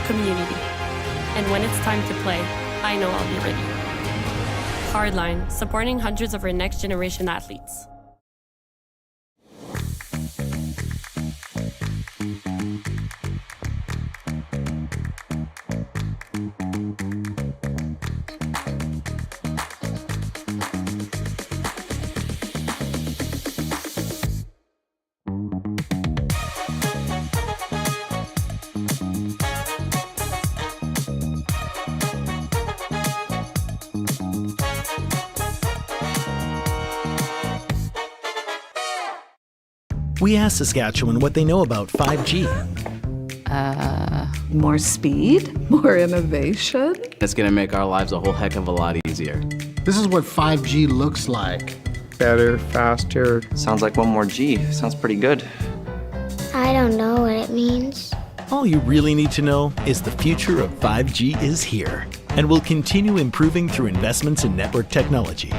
community. And when it's time to play, I know I'll be ready. Hardline, supporting hundreds of our next generation athletes. We asked Saskatchewan what they know about 5G. More speed, more innovation. It's going to make our lives a whole heck of a lot easier. This is what 5G looks like. Better, faster. Sounds like one more G. Sounds pretty good. I don't know what it means. All you really need to know is the future of 5G is here and will continue improving through investments in network technology.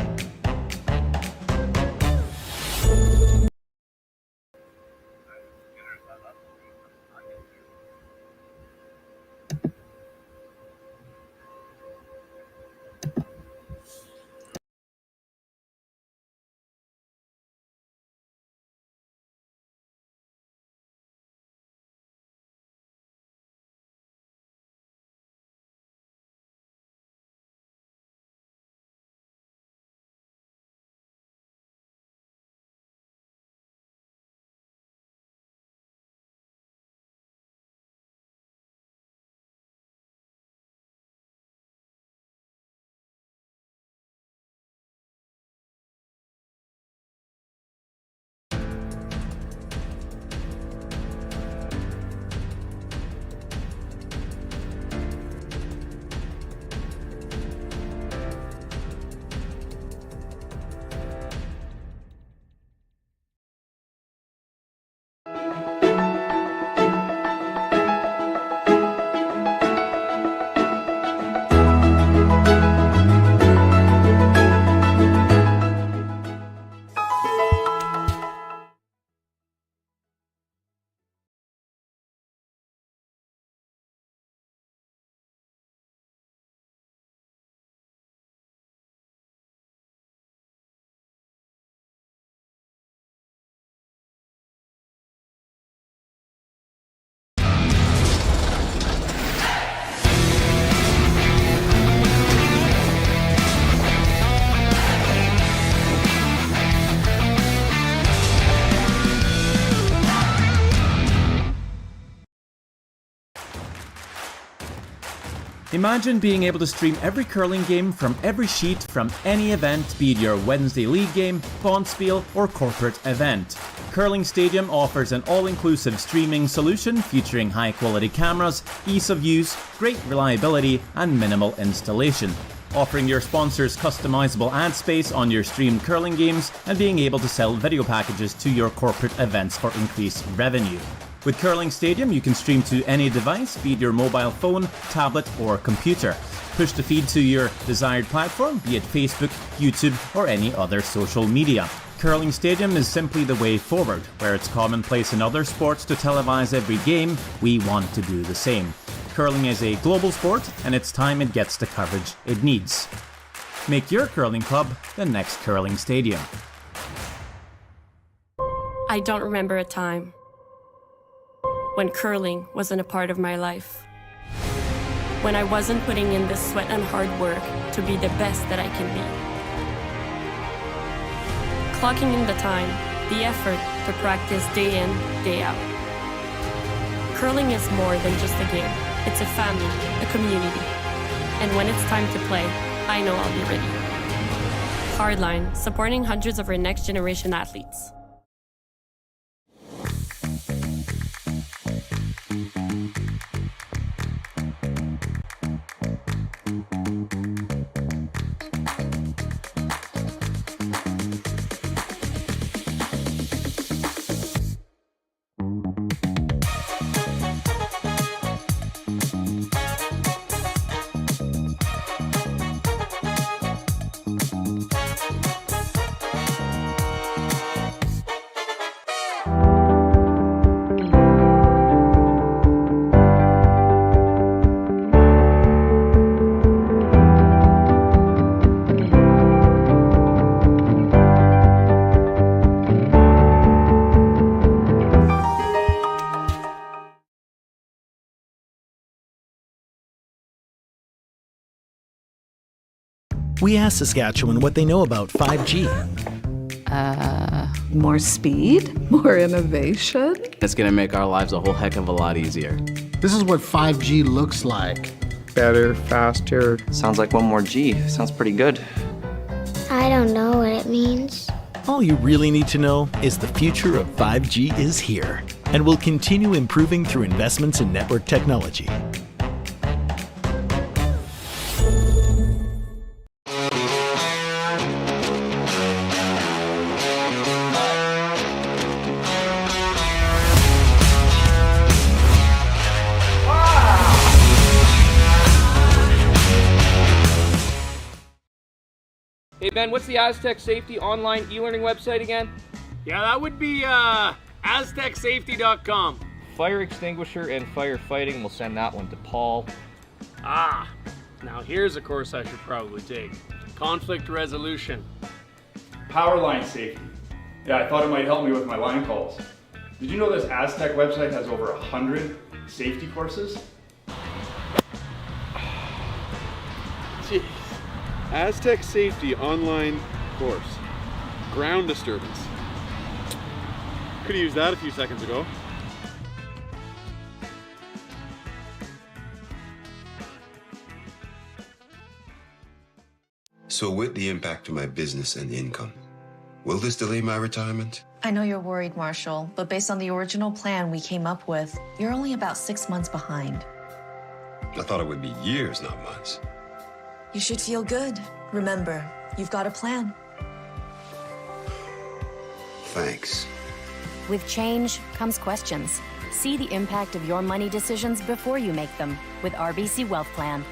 Imagine being able to stream every curling game from every sheet from any event, be it your Wednesday league game, bonspiel, or corporate event. Curling Stadium offers an all-inclusive streaming solution featuring high-quality cameras, ease of use, great reliability, and minimal installation. Offering your sponsors customizable ad space on your streamed curling games and being able to sell video packages to your corporate events for increased revenue. With Curling Stadium, you can stream to any device, be it your mobile phone, tablet, or computer. Push the feed to your desired platform, be it Facebook, YouTube, or any other social media. Curling Stadium is simply the way forward. Where it's commonplace in other sports to televise every game, we want to do the same. Curling is a global sport, and it's time it gets the coverage it needs. Make your curling club the next Curling Stadium. I don't remember a time when curling wasn't a part of my life. When I wasn't putting in the sweat and hard work to be the best that I can be. Clocking in the time, the effort to practice day in, day out. Curling is more than just a game. It's a family, a community. And when it's time to play, I know I'll be ready. Hardline, supporting hundreds of our next generation athletes. We asked Saskatchewan what they know about 5G. More speed? More innovation? It's gonna make our lives a whole heck of a lot easier. This is what 5G looks like. Better, faster. Sounds like one more G. Sounds pretty good. I don't know what it means. All you really need to know is the future of 5G is here and will continue improving through investments in network technology. Hey Ben, what's the Aztec Safety online e-learning website again? Yeah, that would be aztecsafety.com. Fire extinguisher and firefighting, we'll send that one to Paul. Now here's a course I should probably take. Conflict resolution. Power line safety. Yeah, I thought it might help me with my line calls. Did you know this Aztec website has over 100 safety courses? Jeez. Aztec Safety online course. Ground disturbance. Could have used that a few seconds ago. So with the impact to my business and income, will this delay my retirement? I know you're worried, Marshall, but based on the original plan we came up with, you're only about 6 months behind. I thought it would be years, not months. You should feel good. Remember, you've got a plan. Thanks. With change comes questions. See the impact of your money decisions before you make them with RBC Wealth Plan.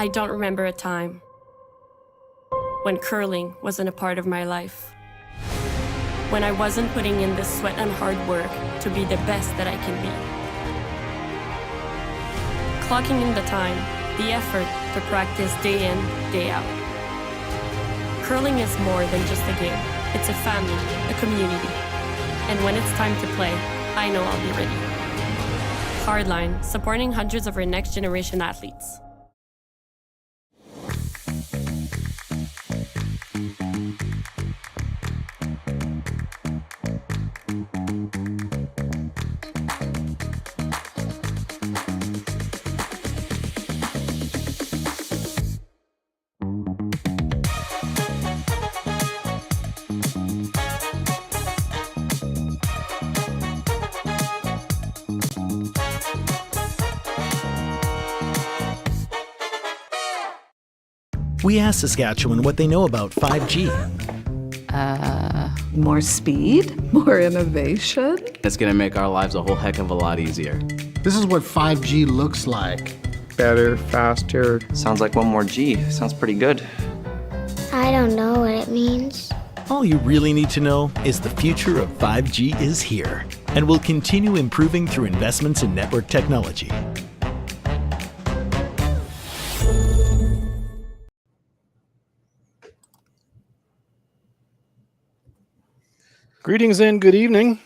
I don't remember a time when curling wasn't a part of my life. When I wasn't putting in the sweat and hard work to be the best that I can be. Clocking in the time, the effort to practice day in, day out. Curling is more than just a game. It's a family, a community. And when it's time to play, I know I'll be ready. Hardline, supporting hundreds of our next generation athletes. We asked Saskatchewan what they know about 5G. More speed, more innovation. It's gonna make our lives a whole heck of a lot easier. This is what 5G looks like. Better, faster. Sounds like one more G. Sounds pretty good. I don't know what it means. All you really need to know is the future of 5G is here and will continue improving through investments in network technology. Greetings and good evening.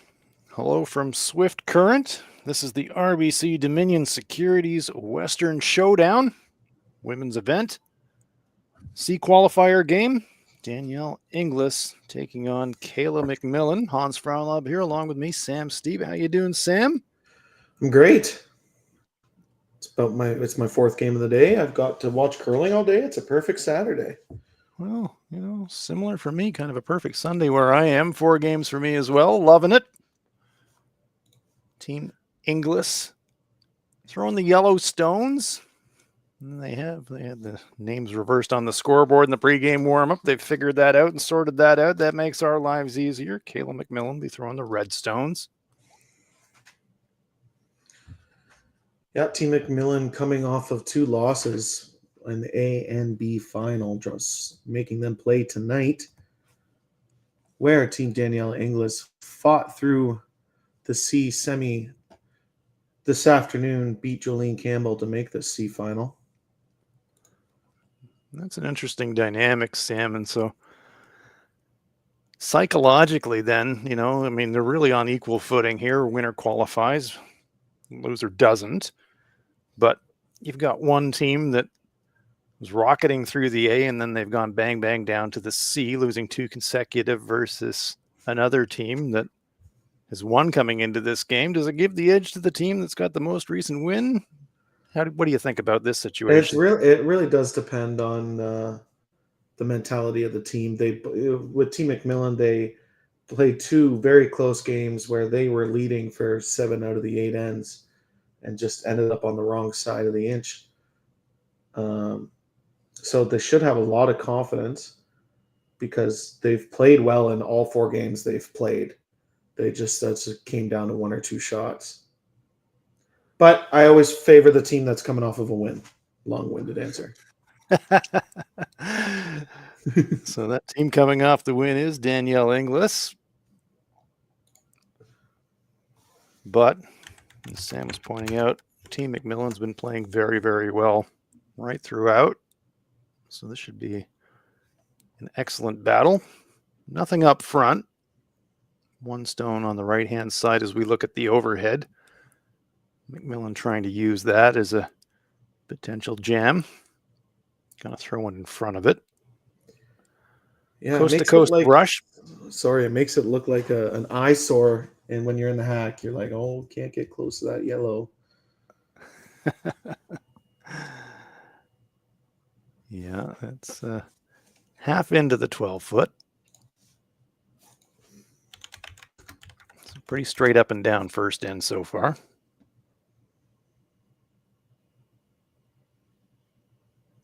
Hello from Swift Current. This is the RBC Dominion Securities Western Showdown women's event. C qualifier game. Danielle Inglis taking on Kayla MacMillan. Hans Frauenlob here along with me, Sam Steve. How you doing, Sam? I'm great. It's my fourth game of the day. I've got to watch curling all day. It's a perfect Saturday. Well, similar for me, kind of a perfect Sunday where I am. 4 games for me as well. Loving it. Team Inglis throwing the yellow stones. And they had the names reversed on the scoreboard in the pregame warm-up. They've figured that out and sorted that out. That makes our lives easier. Kayla MacMillan be throwing the red stones. Yeah, Team MacMillan coming off of 2 losses in the A and B final, just making them play tonight, where Team Danielle Inglis fought through the C semi this afternoon, beat Jolene Campbell to make the C final. That's an interesting dynamic, Sam. And so psychologically then, they're really on equal footing here. Winner qualifies, loser doesn't. But you've got one team that was rocketing through the A, and then they've gone bang, bang down to the C, losing 2 consecutive versus another team that has won coming into this game. Does it give the edge to the team that's got the most recent win? What do you think about this situation? It really does depend on the mentality of the team. With Team MacMillan, they played 2 very close games where they were leading for 7 out of the 8 ends and just ended up on the wrong side of the inch. So they should have a lot of confidence because they've played well in all 4 games they've played. That's came down to 1 or 2 shots. But I always favor the team that's coming off of a win. Long-winded answer. So that team coming off the win is Danielle Inglis. But, as Sam was pointing out, Team MacMillan's been playing very, very well right throughout. So this should be an excellent battle. Nothing up front. 1 stone on the right-hand side as we look at the overhead. MacMillan trying to use that as a potential jam. Going to throw one in front of it. Yeah, coast-to-coast brush. Sorry, it makes it look like an eyesore. And when you're in the hack, you're like, oh, can't get close to that yellow. Yeah, that's half into the 12-foot. It's pretty straight up and down first end so far.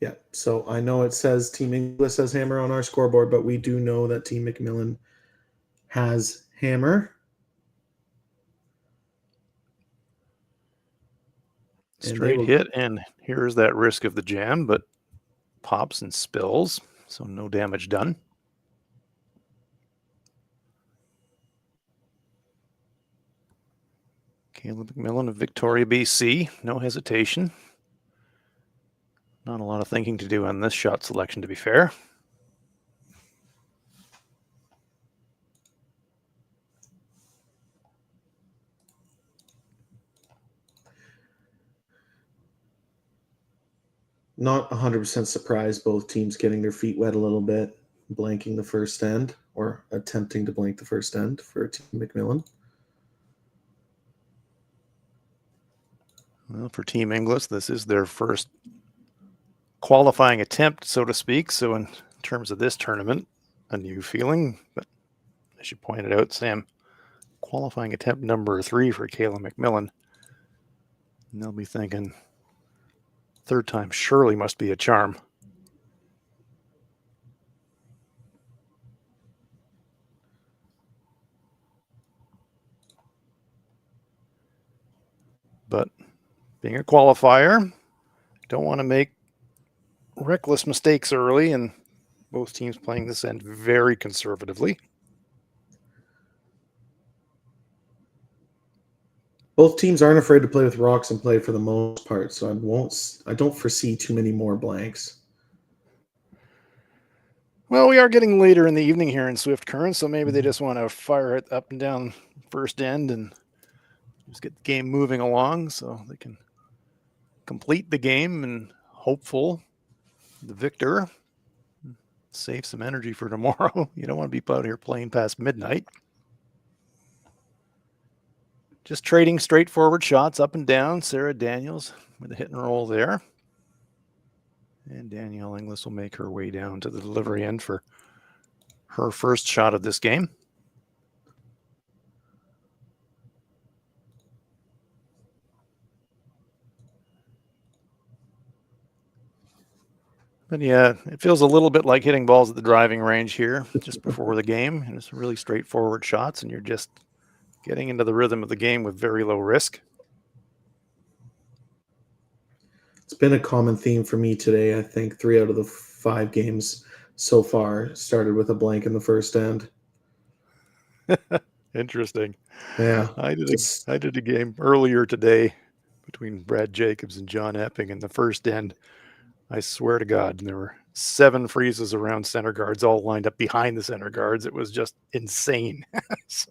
Yeah, so I know it says Team Inglis has hammer on our scoreboard, but we do know that Team MacMillan has hammer. Straight hit, and here's that risk of the jam, but pops and spills, so no damage done. Kayla MacMillan of Victoria, BC. No hesitation. Not a lot of thinking to do on this shot selection, to be fair. Not 100% surprised, both teams getting their feet wet a little bit, blanking the first end, or attempting to blank the first end for Team MacMillan. Well, for Team Inglis, this is their first qualifying attempt, so to speak. So in terms of this tournament, a new feeling. But as you pointed out, Sam, qualifying attempt number 3 for Kayla MacMillan. And they'll be thinking, third time surely must be a charm. But being a qualifier, don't want to make reckless mistakes early, and both teams playing this end very conservatively. Both teams aren't afraid to play with rocks and play for the most part, so I don't foresee too many more blanks. Well, we are getting later in the evening here in Swift Current, so maybe they just want to fire it up and down first end and just get the game moving along so they can complete the game and hopeful the victor save some energy for tomorrow. You don't want to be out here playing past midnight. Just trading straightforward shots up and down. Sarah Daniels with a hit and roll there. And Danielle Inglis will make her way down to the delivery end for her first shot of this game. But yeah, it feels a little bit like hitting balls at the driving range here just before the game. And it's really straightforward shots, and you're just getting into the rhythm of the game with very low risk. It's been a common theme for me today. I think 3 out of the 5 games so far started with a blank in the first end. Interesting. Yeah. I did a game earlier today between Brad Jacobs and John Epping in the first end. I swear to God, there were 7 freezes around center guards, all lined up behind the center guards. It was just insane. So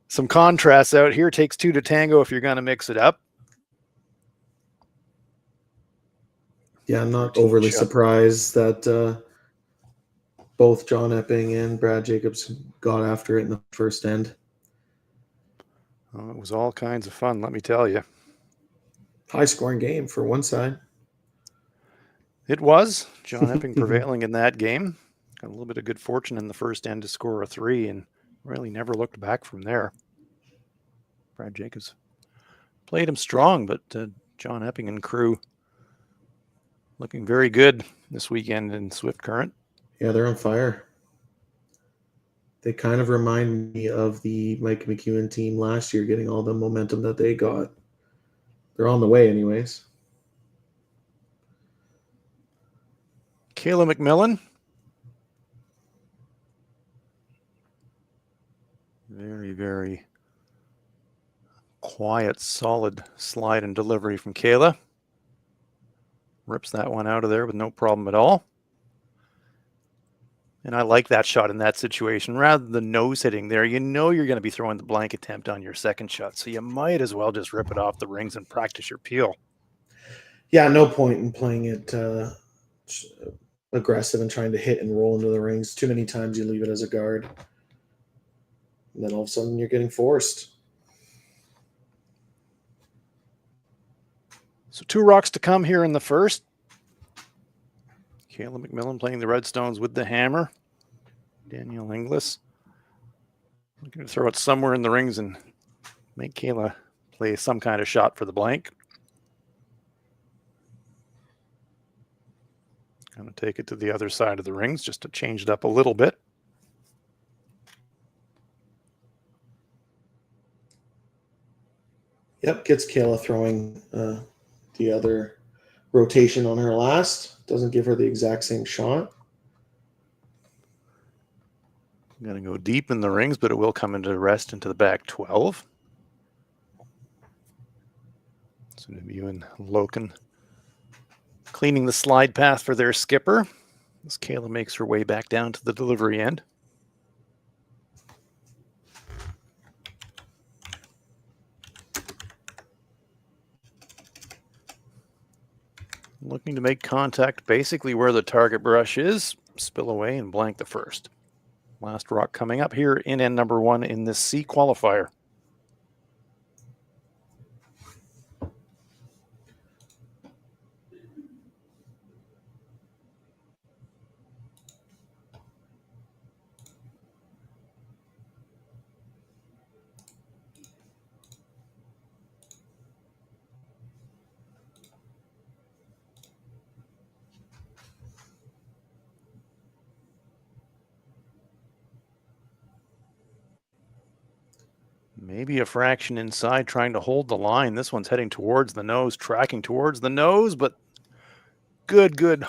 some contrasts out here. Takes 2 to tango if you're going to mix it up. Yeah, I'm not overly surprised that both John Epping and Brad Jacobs got after it in the first end. It was all kinds of fun, let me tell you. High-scoring game for one side. It was. John Epping prevailing in that game. Got a little bit of good fortune in the first end to score a 3 and really never looked back from there. Brad Jacobs played him strong, but John Epping and crew looking very good this weekend in Swift Current. Yeah, they're on fire. They kind of remind me of the Mike McEwen team last year, getting all the momentum that they got. They're on the way anyways. Kayla MacMillan. Very, very quiet, solid slide and delivery from Kayla. Rips that one out of there with no problem at all. And I like that shot in that situation. Rather than nose hitting there, you know you're going to be throwing the blank attempt on your second shot. So you might as well just rip it off the rings and practice your peel. Yeah, no point in playing it aggressive and trying to hit and roll into the rings. Too many times you leave it as a guard. And then all of a sudden you're getting forced. So 2 rocks to come here in the first. Kayla MacMillan playing the Redstones with the hammer. Danielle Inglis looking to throw it somewhere in the rings and make Kayla play some kind of shot for the blank. Going to take it to the other side of the rings just to change it up a little bit. Yep, gets Kayla throwing the other rotation on her last. Doesn't give her the exact same shot. Going to go deep in the rings, but it will come into rest into the back 12. So Nebu and Loken cleaning the slide path for their skipper as Kayla makes her way back down to the delivery end. Looking to make contact basically where the target brush is, spill away and blank the first. Last rock coming up here in end number 1 in this C qualifier. Maybe a fraction inside trying to hold the line. This one's heading towards the nose, tracking towards the nose, but good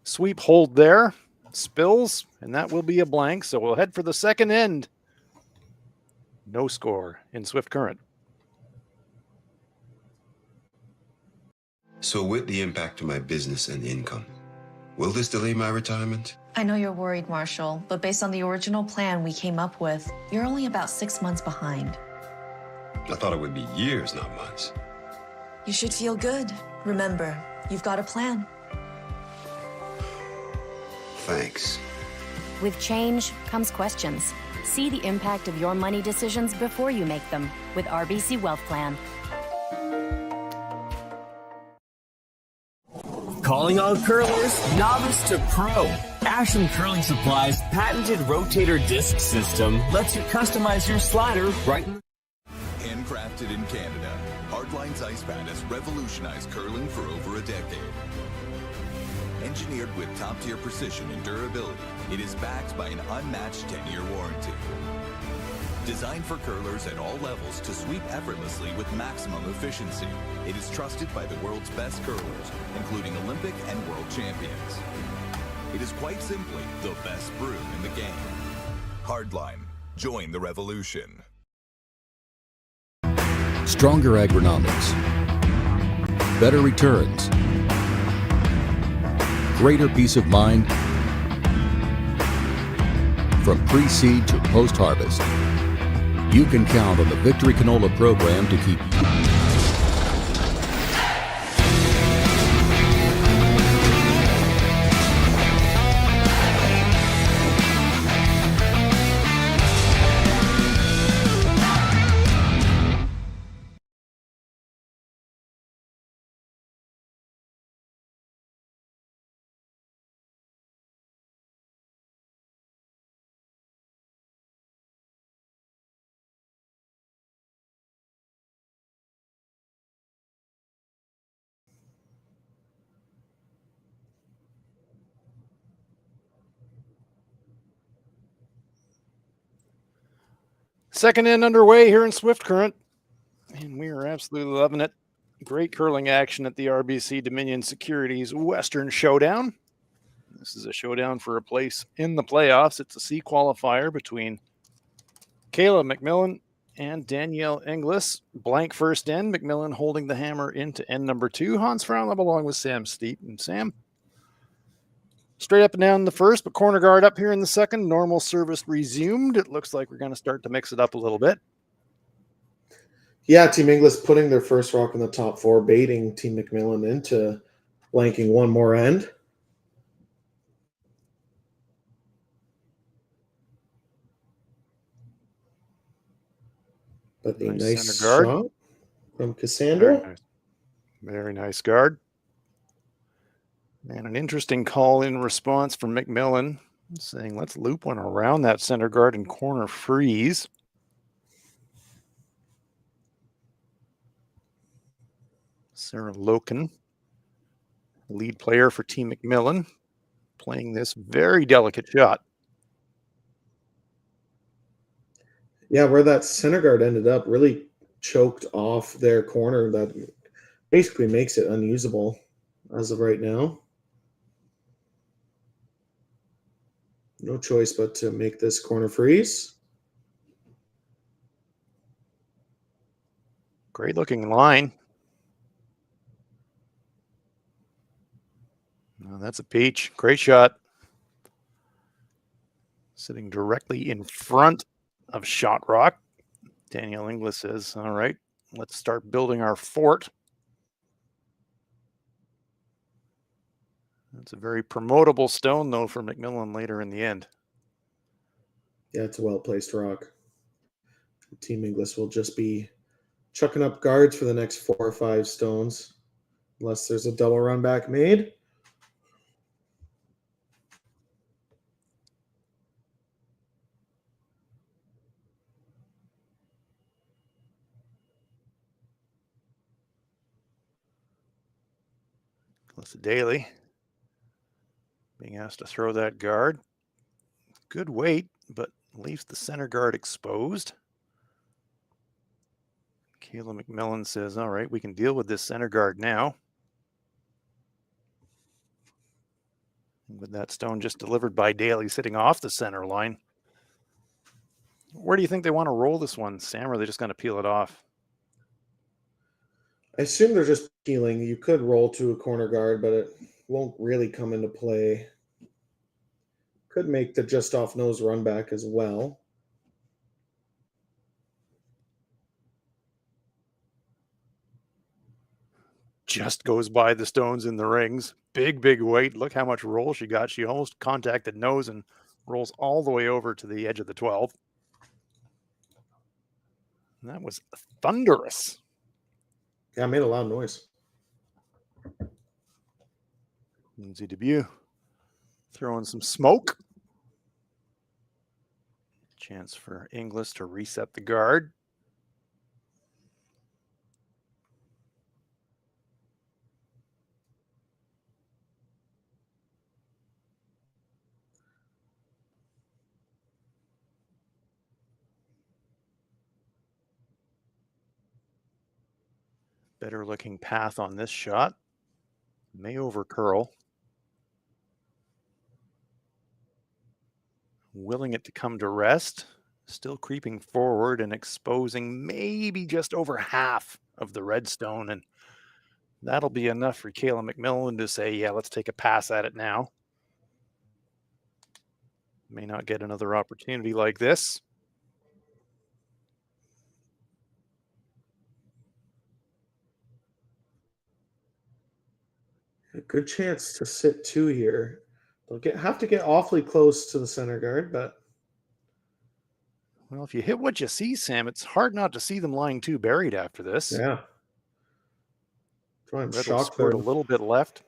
sweep hold there. Spills, and that will be a blank, so we'll head for the second end. No score in Swift Current. So with the impact to my business and income, will this delay my retirement? I know you're worried, Marshall, but based on the original plan we came up with, you're only about 6 months behind. I thought it would be years, not months. You should feel good. Remember, you've got a plan. Thanks. With change comes questions. See the impact of your money decisions before you make them with RBC Wealth Plan. Calling all curlers, novice to pro. Ashland Curling Supply's patented rotator disc system lets you customize your slider right in. Handcrafted in Canada, Hardline's ice pad has revolutionized curling for over a decade. Engineered with top-tier precision and durability, it is backed by an unmatched 10-year warranty. Designed for curlers at all levels to sweep effortlessly with maximum efficiency, it is trusted by the world's best curlers, including Olympic and world champions. It is quite simply the best broom in the game. Hardline. Join the revolution. Stronger agronomics, better returns, greater peace of mind. From pre-seed to post-harvest, you can count on the Victory Canola program to keep Second end underway here in Swift Current, and we are absolutely loving it. Great curling action at the RBC Dominion Securities Western Showdown. This is a showdown for a place in the playoffs. It's a C qualifier between Kayla MacMillan and Danielle Inglis. Blank first end, MacMillan holding the hammer into end number 2. Hans Frauenlob along with Sam Steep. And Sam, straight up and down the first, but corner guard up here in the second. Normal service resumed. It looks like we're going to start to mix it up a little bit. Yeah, Team Inglis putting their first rock in the top 4, baiting Team MacMillan into blanking one more end. But a nice shot from Cassandra. Very nice guard. And an interesting call in response from MacMillan, saying, let's loop one around that center guard and corner freeze. Sarah Loken, lead player for Team MacMillan, playing this very delicate shot. Yeah, where that center guard ended up really choked off their corner. That basically makes it unusable. as of right now. No choice but to make this corner freeze. Great looking line. Oh, that's a peach. Great shot. Sitting directly in front of Shot Rock. Danielle Inglis says, all right, let's start building our fort. That's a very promotable stone, though, for MacMillan later in the end. Yeah, it's a well-placed rock. Team Inglis will just be chucking up guards for the next 4 or 5 stones, unless there's a double run back made. Daly being asked to throw that guard. Good weight, but leaves the center guard exposed. Kayla MacMillan says, all right, we can deal with this center guard now. And with that stone just delivered by Daly sitting off the center line. Where do you think they want to roll this one, Sam, or are they just going to peel it off? I assume they're just peeling. You could roll to a corner guard, but it won't really come into play. Could make the just off nose run back as well. Just goes by the stones in the rings. Big weight. Look how much roll she got. She almost contacted nose and rolls all the way over to the edge of the 12. And that was thunderous. Yeah, it made a loud noise. Lindsay debut throwing some smoke. Chance for Inglis to reset the guard. Better looking path on this shot. May over curl. Willing it to come to rest. Still creeping forward and exposing maybe just over half of the red stone. And that'll be enough for Kayla MacMillan to say, yeah, let's take a pass at it now. May not get another opportunity like this. A good chance to sit 2 here. They'll have to get awfully close to the center guard, but... Well, if you hit what you see, Sam, it's hard not to see them lying 2 buried after this. Yeah. I'm Red shocked. Squirt a little bit left.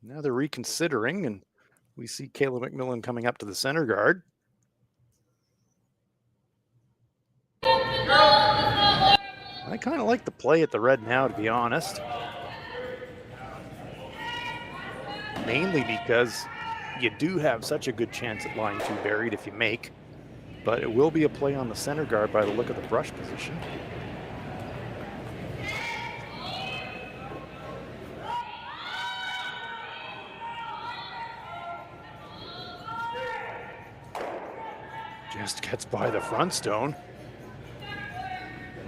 Now they're reconsidering, and we see Kayla MacMillan coming up to the center guard. I kind of like the play at the red now, to be honest. Mainly because you do have such a good chance at lying 2 buried if you make, but it will be a play on the center guard by the look of the brush position. Just gets by the front stone.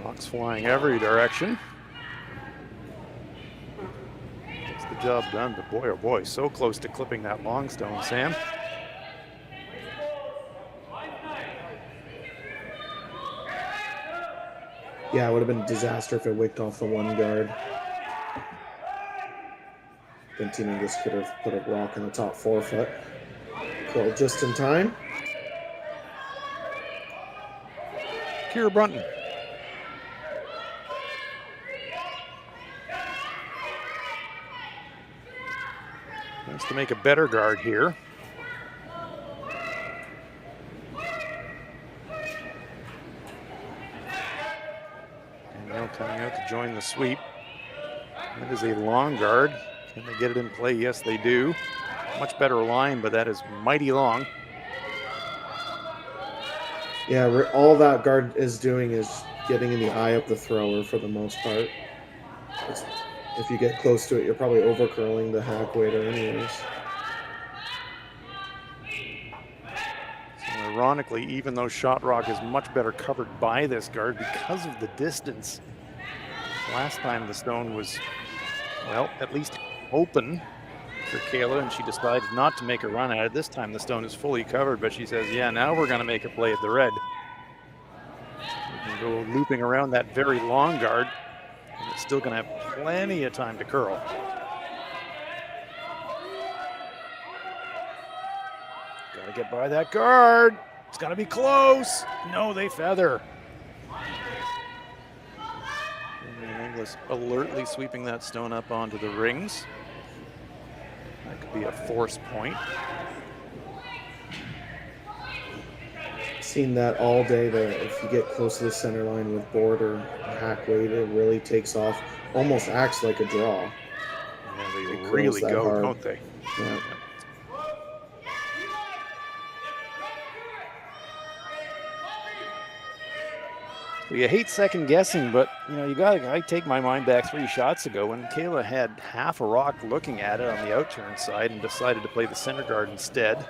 Rocks flying every direction. Gets the job done, but boy, oh boy, so close to clipping that long stone, Sam. Yeah, it would have been a disaster if it wicked off the 1 guard. Then Team Inglis could have put a rock in the top 4 foot. Curl just in time. Kira Brunton. Wants to make a better guard here. Danielle coming out to join the sweep. That is a long guard. Can they get it in play? Yes, they do. Much better line, but that is mighty long. Yeah, all that guard is doing is getting in the eye of the thrower for the most part. If you get close to it, you're probably over curling the hack waiter anyways. So ironically, even though Shot Rock is much better covered by this guard because of the distance, last time the stone was, well, at least open for Kayla, and she decided not to make a run at it. This time the stone is fully covered, but she says, yeah, now we're going to make a play at the red. We can go looping around that very long guard, and it's still going to have plenty of time to curl. Got to get by that guard. It's going to be close. No, they feather. And Inglis alertly sweeping that stone up onto the rings. That could be a force point. Seen that all day, that if you get close to the center line with board or hack weight, it really takes off. Almost acts like a draw. Yeah, they really go, hard. Don't they? Yeah. Well, you hate second guessing, but you know, I take my mind back 3 shots ago when Kayla had half a rock looking at it on the outturn side and decided to play the center guard instead.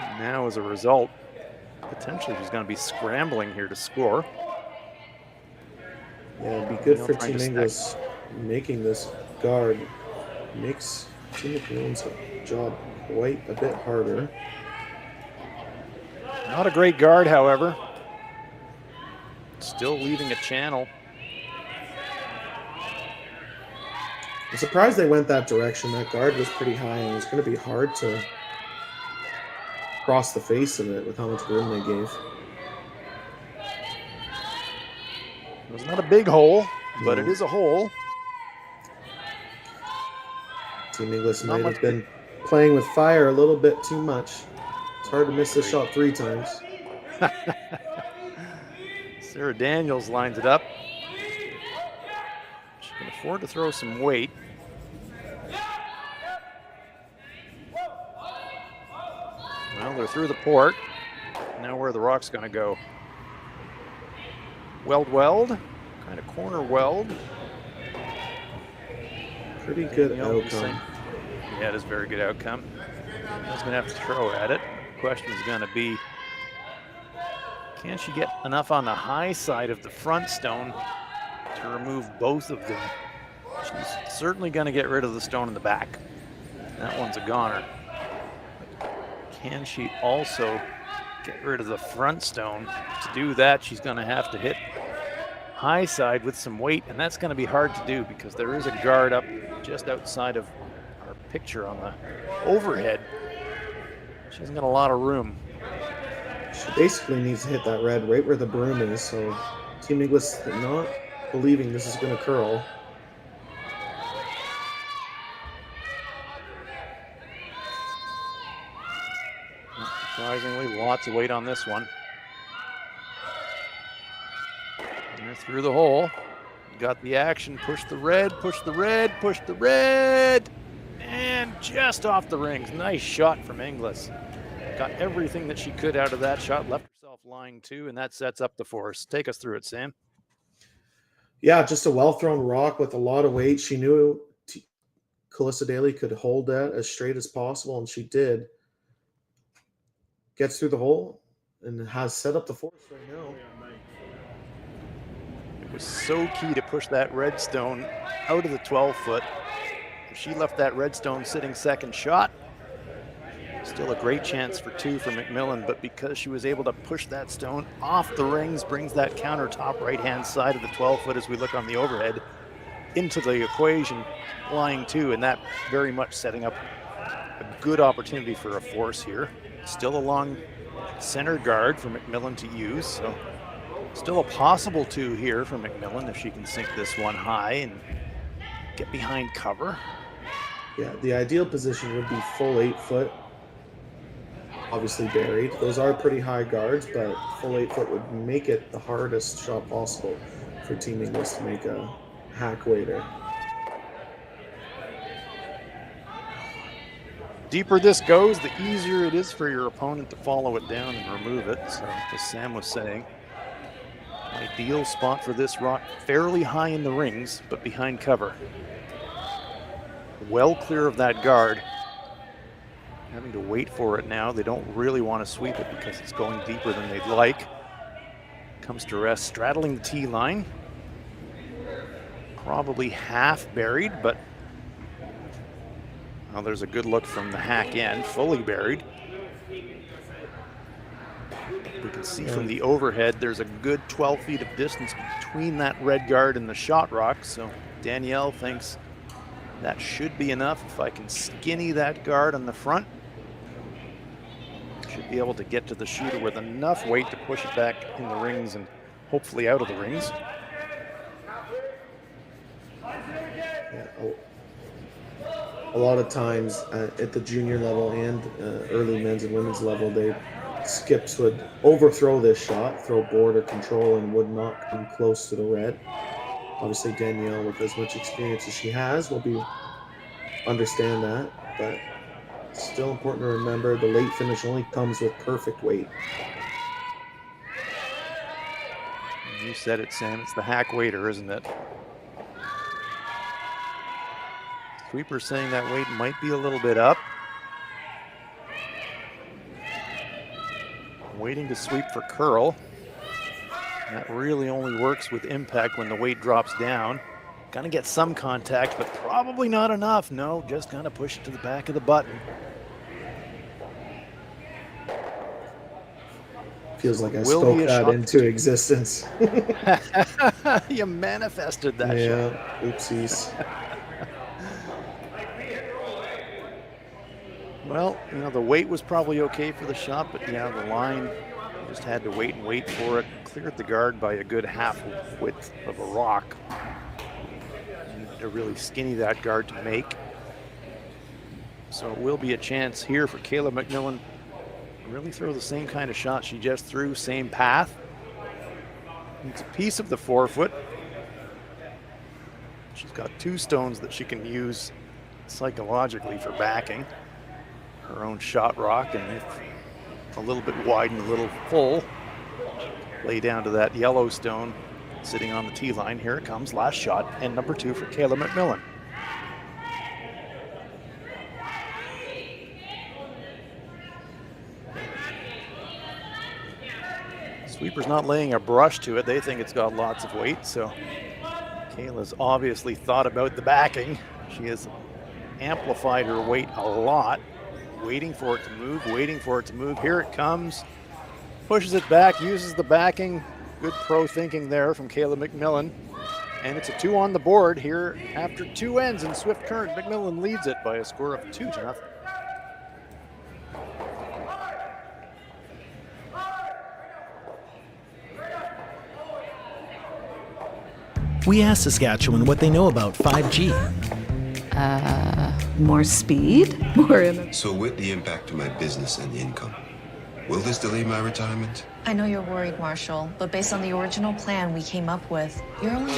And now as a result, potentially she's going to be scrambling here to score. Yeah, it'd be good for Team Inglis making this guard. Makes Team MacMillan's job quite a bit harder. Not a great guard, however. Still leaving a channel. I'm surprised they went that direction. That guard was pretty high, and it was going to be hard to cross the face of it with how much room they gave. It was not a big hole, but it is a hole. Team Inglis might have been playing with fire a little bit too much. It's hard to miss this shot 3 times. Sarah Daniels lines it up. She can afford to throw some weight. Well, they're through the port. Now where the rock's going to go. Weld, kind of corner weld. Pretty good outcome. Yeah, it is a very good outcome. He's going to have to throw at it. The question is going to be, can she get enough on the high side of the front stone to remove both of them? She's certainly going to get rid of the stone in the back. That one's a goner. Can she also get rid of the front stone? To do that, she's going to have to hit high side with some weight, and that's going to be hard to do because there is a guard up just outside of our picture on the overhead. She hasn't got a lot of room. She basically needs to hit that red right where the broom is, so Team Inglis not believing this is going to curl. Not surprisingly, lots of weight on this one. And they're through the hole. Got the action, push the red, push the red, push the red, and just off the rings. Nice shot from Inglis. Got everything that she could out of that shot, left herself lying 2, and that sets up the force. Take us through it, Sam. Yeah, just a well-thrown rock with a lot of weight. She knew Calissa Daly could hold that as straight as possible, and she did. Gets through the hole and has set up the force right now. It was so key to push that red stone out of the 12-foot. If she left that red stone sitting second shot, still a great chance for 2 for MacMillan, but because she was able to push that stone off the rings, brings that countertop right-hand side of the 12-foot as we look on the overhead into the equation, lying 2, and that very much setting up a good opportunity for a force here. Still a long center guard for MacMillan to use, so still a possible 2 here for MacMillan if she can sink this one high and get behind cover. Yeah, the ideal position would be full 8-foot. Obviously buried. Those are pretty high guards, but full 8-foot would make it the hardest shot possible for Team Inglis to make a hack waiter. Deeper this goes, the easier it is for your opponent to follow it down and remove it. So, as Sam was saying, Ideal spot for this rock, fairly high in the rings, but behind cover. Well clear of that guard. Having to wait for it now. They don't really want to sweep it because it's going deeper than they'd like. Comes to rest, straddling the tee line. Probably half buried, but well, there's a good look from the hack end, fully buried. We can see from the overhead, there's a good 12 feet of distance between that red guard and the shot rock. So Danielle thinks that should be enough. If I can skinny that guard on the front, should be able to get to the shooter with enough weight to push it back in the rings and hopefully out of the rings. Yeah, a lot of times at the junior level and early men's and women's level, skips would overthrow this shot, throw board or control, and would not come close to the red. Obviously, Danielle, with as much experience as she has, will understand that, but it's still important to remember the late finish only comes with perfect weight. You said it, Sam. It's the hack waiter, isn't it? Sweeper saying that weight might be a little bit up. Waiting to sweep for curl. That really only works with impact when the weight drops down. Gonna get some contact, but probably not enough. No, just gonna push it to the back of the button. Feels like I spoke that into existence. You manifested that shot. Yeah, oopsies. Well, you know, the weight was probably okay for the shot, but yeah, the line just had to wait and wait for it. Cleared the guard by a good half width of a rock. Needed to really skinny that guard to make. So it will be a chance here for Kayla MacMillan. Really throw the same kind of shot she just threw, same path. It's a piece of the forefoot. She's got two stones that she can use psychologically for backing. Her own shot rock, and if a little bit wide and a little full, lay down to that yellow stone sitting on the tee line. Here it comes, last shot, and number 2 for Kayla MacMillan. Sweeper's not laying a brush to it. They think it's got lots of weight, so Kayla's obviously thought about the backing. She has amplified her weight a lot. Waiting for it to move, waiting for it to move. Here it comes. Pushes it back, uses the backing. Good pro thinking there from Kayla MacMillan. And it's a 2 on the board here after 2 ends in swift current. MacMillan leads it by a score of 2-0. We asked Saskatchewan what they know about 5G. More speed, more innovation. So with the impact to my business and income, will this delay my retirement? I know you're worried, Marshall, but based on the original plan we came up with, you're only...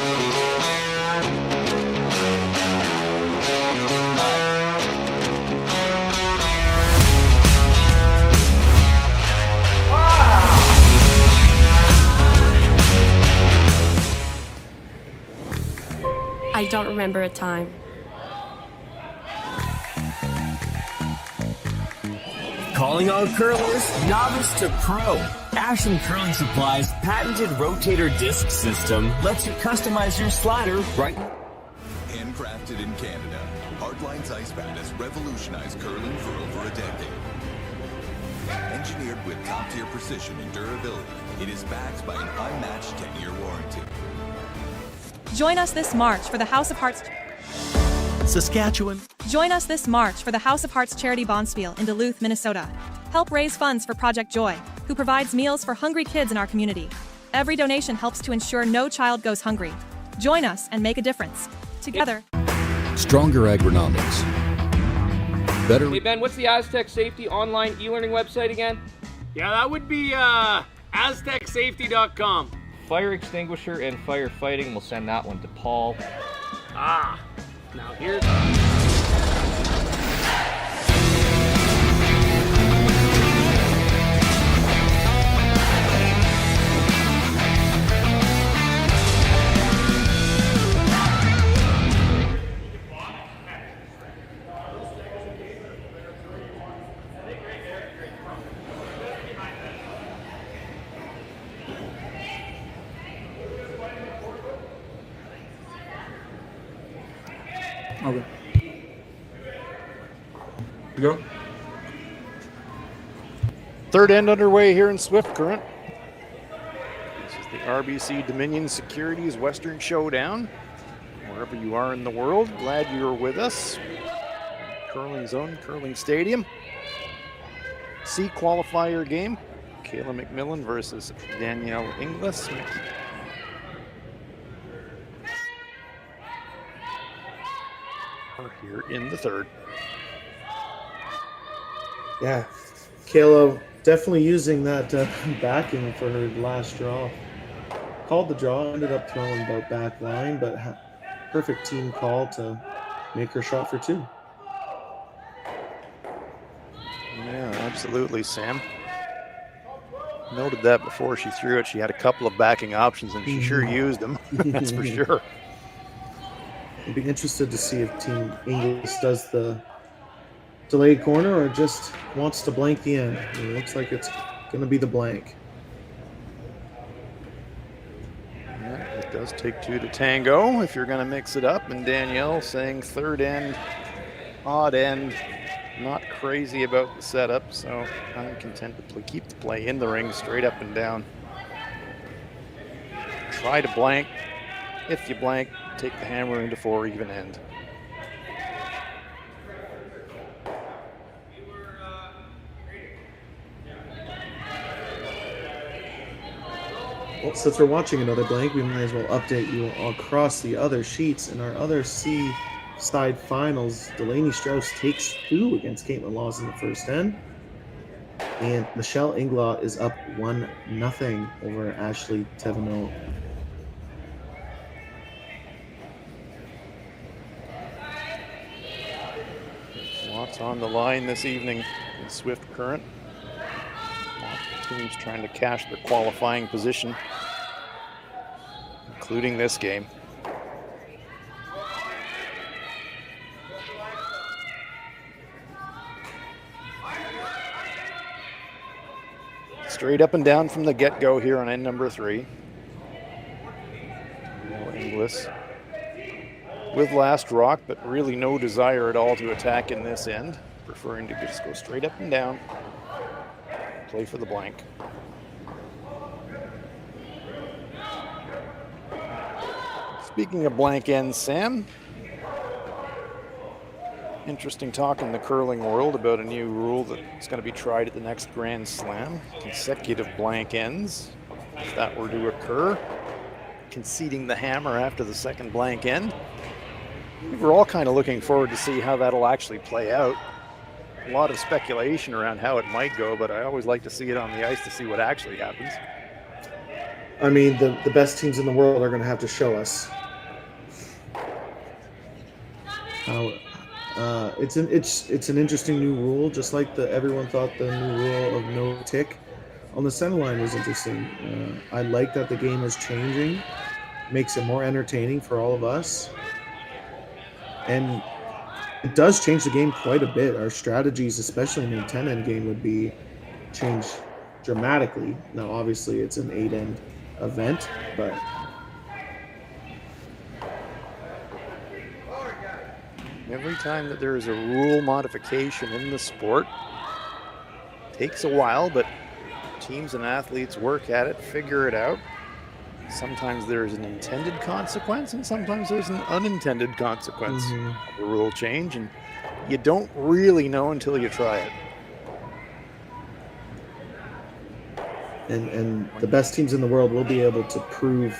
I don't remember a time. Calling all curlers, novice to pro. Ashland Curling Supply's patented rotator disc system lets you customize your slider right. Handcrafted in Canada, Hardline's ice pad has revolutionized curling for over a decade. Engineered with top-tier precision and durability, it is backed by an unmatched 10-year warranty. Join us this March for the House of Hearts. Saskatchewan. Join us this March for the House of Hearts Charity Bonspiel in Duluth, Minnesota. Help raise funds for Project Joy, who provides meals for hungry kids in our community. Every donation helps to ensure no child goes hungry. Join us and make a difference. Together. Stronger agronomics. Better. Hey Ben, what's the Aztec Safety online e-learning website again? Yeah, that would be aztecsafety.com. Fire extinguisher and firefighting, we'll send that one to Paul. Ah, now here's... Okay. Go. Third end underway here in Swift Current. This is the RBC Dominion Securities Western Showdown. Wherever you are in the world, glad you're with us. Curling Zone, Curling Stadium. C qualifier game. Kayla MacMillan versus Danielle Inglis. We're here in the third. Yeah, Kayla definitely using that backing for her last draw. Called the draw, ended up throwing about back line, but perfect team call to make her shot for two. Yeah, absolutely, Sam. Noted that before she threw it. She had a couple of backing options, and she sure used them. That's for sure. I'd be interested to see if Team Inglis does the delayed corner or just wants to blank the end. It looks like it's going to be the blank. Yeah, it does take two to tango if you're going to mix it up. And Danielle saying third end, odd end, not crazy about the setup, so I'm content to keep the play in the ring straight up and down. Try to blank. If you blank, take the hammer into 4 even end. Well, since we're watching another blank, we might as well update you across the other sheets. In our other C side finals, Delaney Strauss takes 2 against Caitlin Laws in the first end. And Michelle Inglaw is up 1-0 over Ashley Tevenot. Lots on the line this evening in Swift Current. Lots of teams trying to cash their qualifying position, including this game. Straight up and down from the get-go here on end number 3. Inglis with last rock, but really no desire at all to attack in this end, preferring to just go straight up and down, play for the blank. Speaking of blank ends, Sam, interesting talk in the curling world about a new rule that's going to be tried at the next Grand Slam. Consecutive blank ends. If that were to occur, conceding the hammer after the second blank end. We're all kind of looking forward to see how that'll actually play out. A lot of speculation around how it might go, but I always like to see it on the ice to see what actually happens. I mean, the best teams in the world are going to have to show us how. It's an interesting new rule, just like everyone thought the new rule of no tick on the center line was interesting. I like that the game is changing, makes it more entertaining for all of us, and it does change the game quite a bit. Our strategies, especially in the 10-end game, would be changed dramatically. Now, obviously, it's an 8-end event, but every time that there is a rule modification in the sport, it takes a while, but teams and athletes work at it, figure it out. Sometimes there's an intended consequence, and sometimes there's an unintended consequence of the rule change, and you don't really know until you try it. And the best teams in the world will be able to prove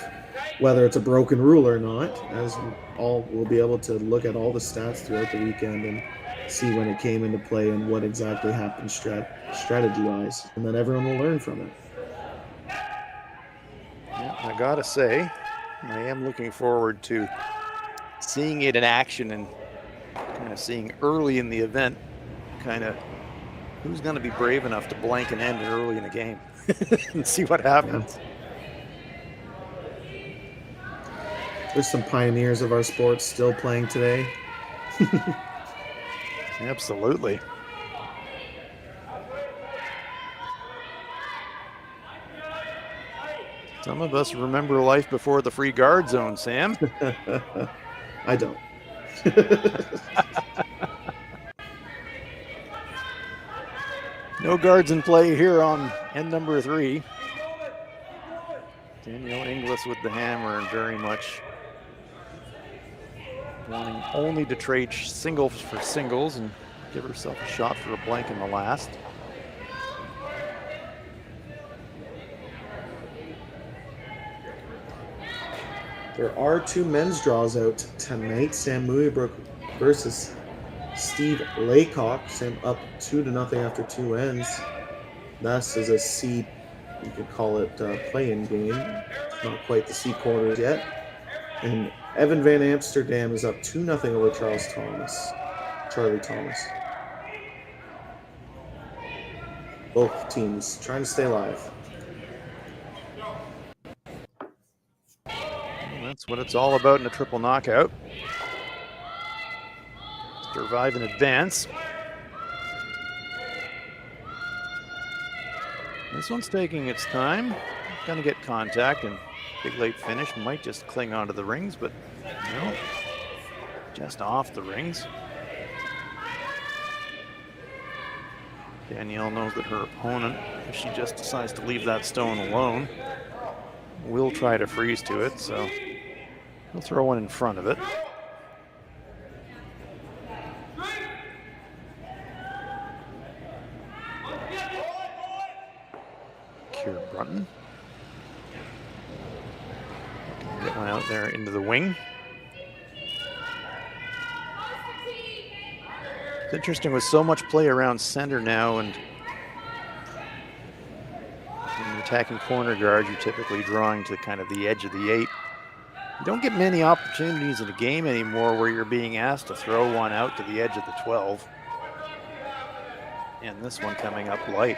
whether it's a broken rule or not, as we'll be able to look at all the stats throughout the weekend and see when it came into play and what exactly happened strategy-wise, and then everyone will learn from it. Yeah, I gotta say, I am looking forward to seeing it in action and kind of seeing early in the event kind of who's going to be brave enough to blank an end early in a game and see what happens. There's some pioneers of our sport still playing today. Absolutely. Some of us remember life before the free guard zone, Sam. I don't. No guards in play here on end number 3. Danielle Inglis with the hammer and very much wanting only to trade singles for singles and give herself a shot for a blank in the last. There are 2 men's draws out tonight. Sam Muybrook versus Steve Laycock. Sam up 2-0 after 2 ends. This is a seed, you could call it play-in game. Not quite the seed quarters yet. And Evan Van Amsterdam is up 2-0 over Charlie Thomas. Both teams trying to stay alive. That's what it's all about in a triple knockout. Survive and advance. This one's taking its time. Gonna get contact and big late finish. Might just cling onto the rings, but no, just off the rings. Danielle knows that her opponent, if she just decides to leave that stone alone, will try to freeze to it, so he'll throw one in front of it. Kira Brunton. Get one out there into the wing. It's interesting with so much play around center now, and when you're attacking corner guard, you're typically drawing to kind of the edge of the 8. You don't get many opportunities in a game anymore where you're being asked to throw one out to the edge of the 12. And this one coming up light.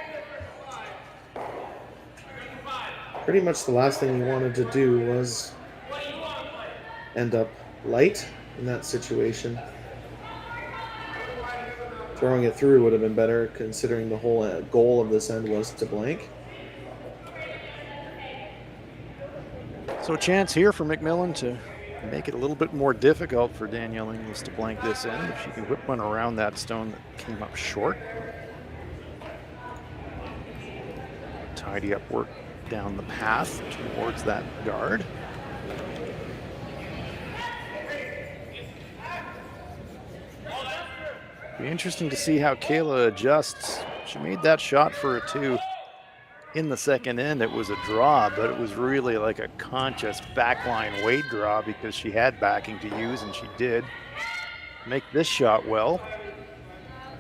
Pretty much the last thing you wanted to do was end up light in that situation. Throwing it through would have been better, considering the whole goal of this end was to blank. So a chance here for MacMillan to make it a little bit more difficult for Danielle Inglis to blank this end. If she can whip one around that stone that came up short. Tidy up work down the path towards that guard. Be interesting to see how Kayla adjusts. She made that shot for a 2 in the second end. It was a draw, but it was really like a conscious backline weight draw because she had backing to use, and she did make this shot well.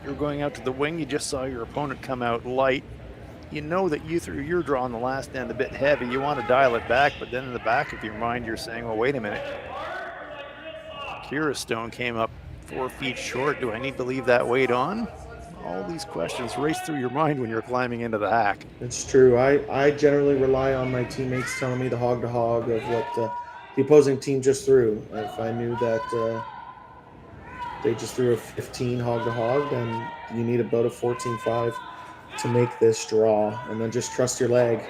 You're going out to the wing, you just saw your opponent come out light. You know that you threw your draw on the last end a bit heavy. You want to dial it back, but then in the back of your mind, you're saying, well, wait a minute. Kira's stone came up 4 feet short. Do I need to leave that weight on? All these questions race through your mind when you're climbing into the hack. It's true. I generally rely on my teammates telling me the hog to hog of what the opposing team just threw. If I knew that they just threw a 15 hog to hog, then you need about a 14-5 to make this draw, and then just trust your leg.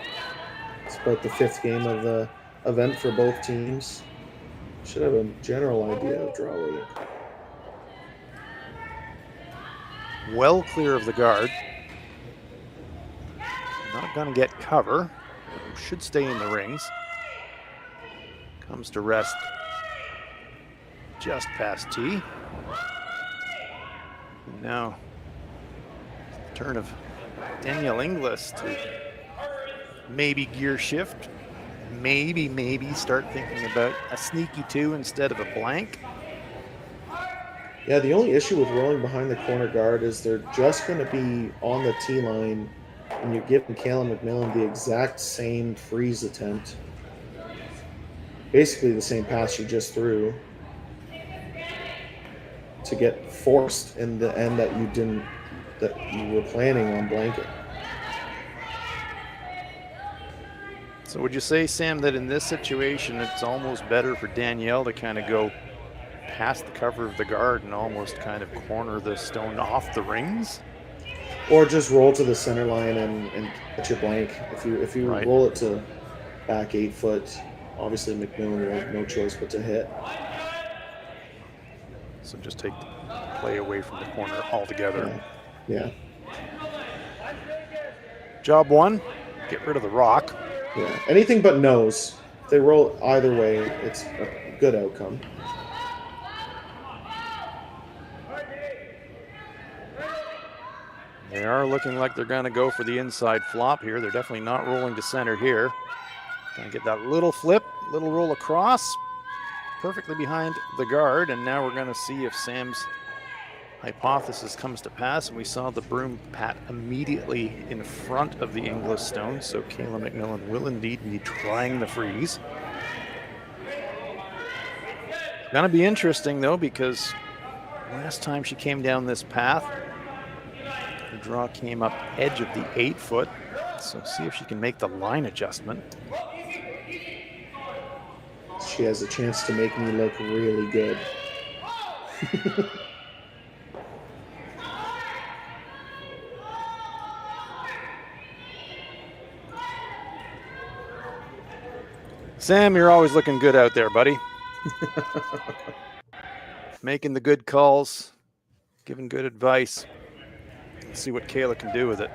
It's about the 5th game of the event for both teams. Should have a general idea of draw weight. Well clear of the guard. Not going to get cover. Should stay in the rings. Comes to rest just past T. And now, turn of Danielle Inglis to maybe gear shift. Maybe start thinking about a sneaky 2 instead of a blank. Yeah, the only issue with rolling behind the corner guard is they're just going to be on the T line, and you're giving Kayla MacMillan the exact same freeze attempt. Basically the same pass she just threw to get forced in the end that you were planning on blanking. So would you say, Sam, that in this situation it's almost better for Danielle to kind of go past the cover of the guard and almost kind of corner the stone off the rings? Or just roll to the center line and get your blank. If you Right. roll it to back 8 foot, obviously MacMillan will have no choice but to hit. So just take the play away from the corner altogether. Yeah. Job one, get rid of the rock. Yeah. Anything but nose. If they roll either way, it's a good outcome. They are looking like they're going to go for the inside flop here. They're definitely not rolling to center here. Going to get that little flip, little roll across, perfectly behind the guard. And now we're going to see if Sam's hypothesis comes to pass. And we saw the broom pat immediately in front of the Inglis stone. So Kayla MacMillan will indeed be trying the freeze. It's going to be interesting, though, because last time she came down this path, the draw came up edge of the 8-foot. So see if she can make the line adjustment. She has a chance to make me look really good. Sam, you're always looking good out there, buddy. Making the good calls, giving good advice. Let's see what Kayla can do with it.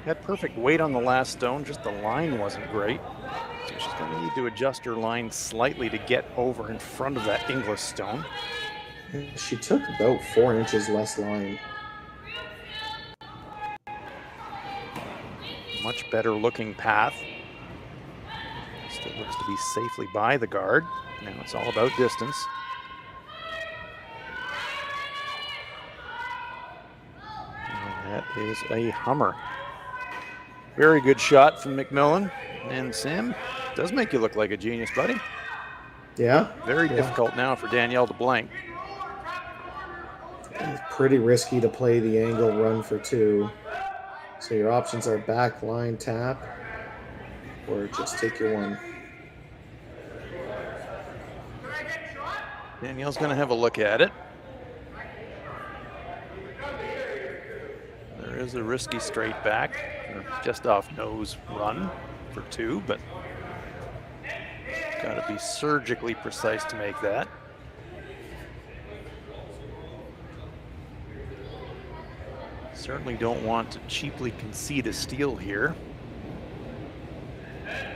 Had perfect weight on the last stone, just the line wasn't great. So she's going to need to adjust her line slightly to get over in front of that Inglis stone. She took about 4 inches less line. Much better looking path. Still looks to be safely by the guard. Now it's all about distance. And that is a hummer. Very good shot from MacMillan. And Sam, does make you look like a genius, buddy. Yeah. Very difficult now for Danielle to blank. It's pretty risky to play the angle run for 2. So your options are back line tap or just take your 1. Danielle's going to have a look at it. There is a risky straight back, or just off nose run for 2, but got to be surgically precise to make that. Certainly don't want to cheaply concede a steal here.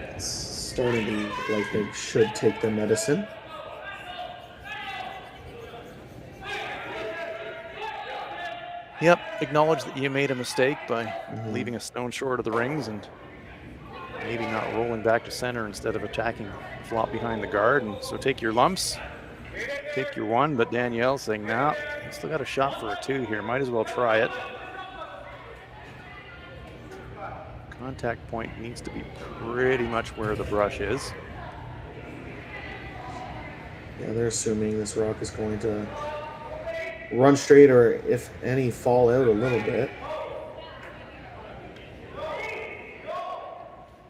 It's starting to look like they should take the medicine. Yep, acknowledge that you made a mistake by leaving a stone short of the rings and maybe not rolling back to center instead of attacking flop behind the guard. And so take your lumps, take your 1, but Danielle saying, nah, I still got a shot for a 2 here. Might as well try it. Contact point needs to be pretty much where the brush is. Yeah, they're assuming this rock is going to run straight or, if any, fall out a little bit.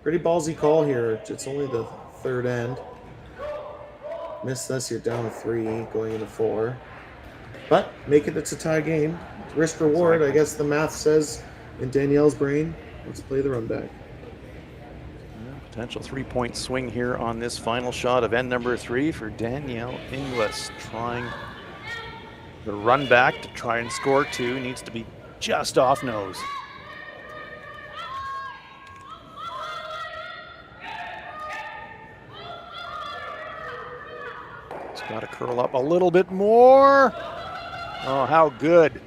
Pretty ballsy call here. It's only the 3rd end. Miss this, you're down to 3, going into 4. But make it, it's a tie game. Risk reward, I guess the math says in Danielle's brain. Let's play the run back. Potential 3-point swing here on this final shot of end number 3 for Danielle Inglis. Trying the run back to try and score 2. Needs to be just off nose. It's got to curl up a little bit more. Oh, how good.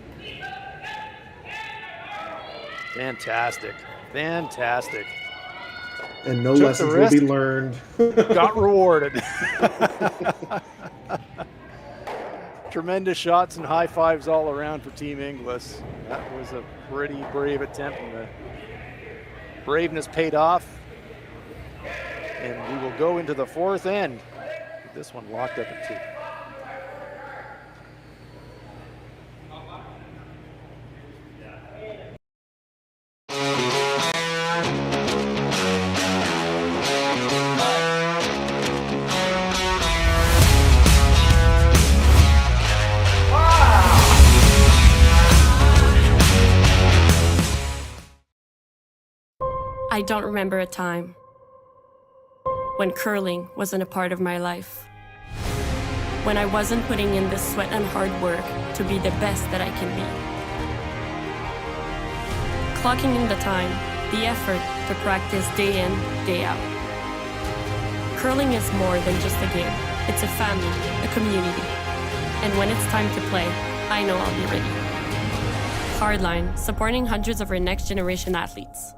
Fantastic. Fantastic. And no lessons will be learned. Got rewarded. Tremendous shots and high fives all around for Team Inglis. That was a pretty brave attempt, and the braveness paid off. And we will go into the 4th end. This one locked up at 2. I don't remember a time when curling wasn't a part of my life. When I wasn't putting in the sweat and hard work to be the best that I can be. Clocking in the time, the effort to practice day in, day out. Curling is more than just a game. It's a family, a community. And when it's time to play, I know I'll be ready. Hardline, supporting hundreds of our next generation athletes.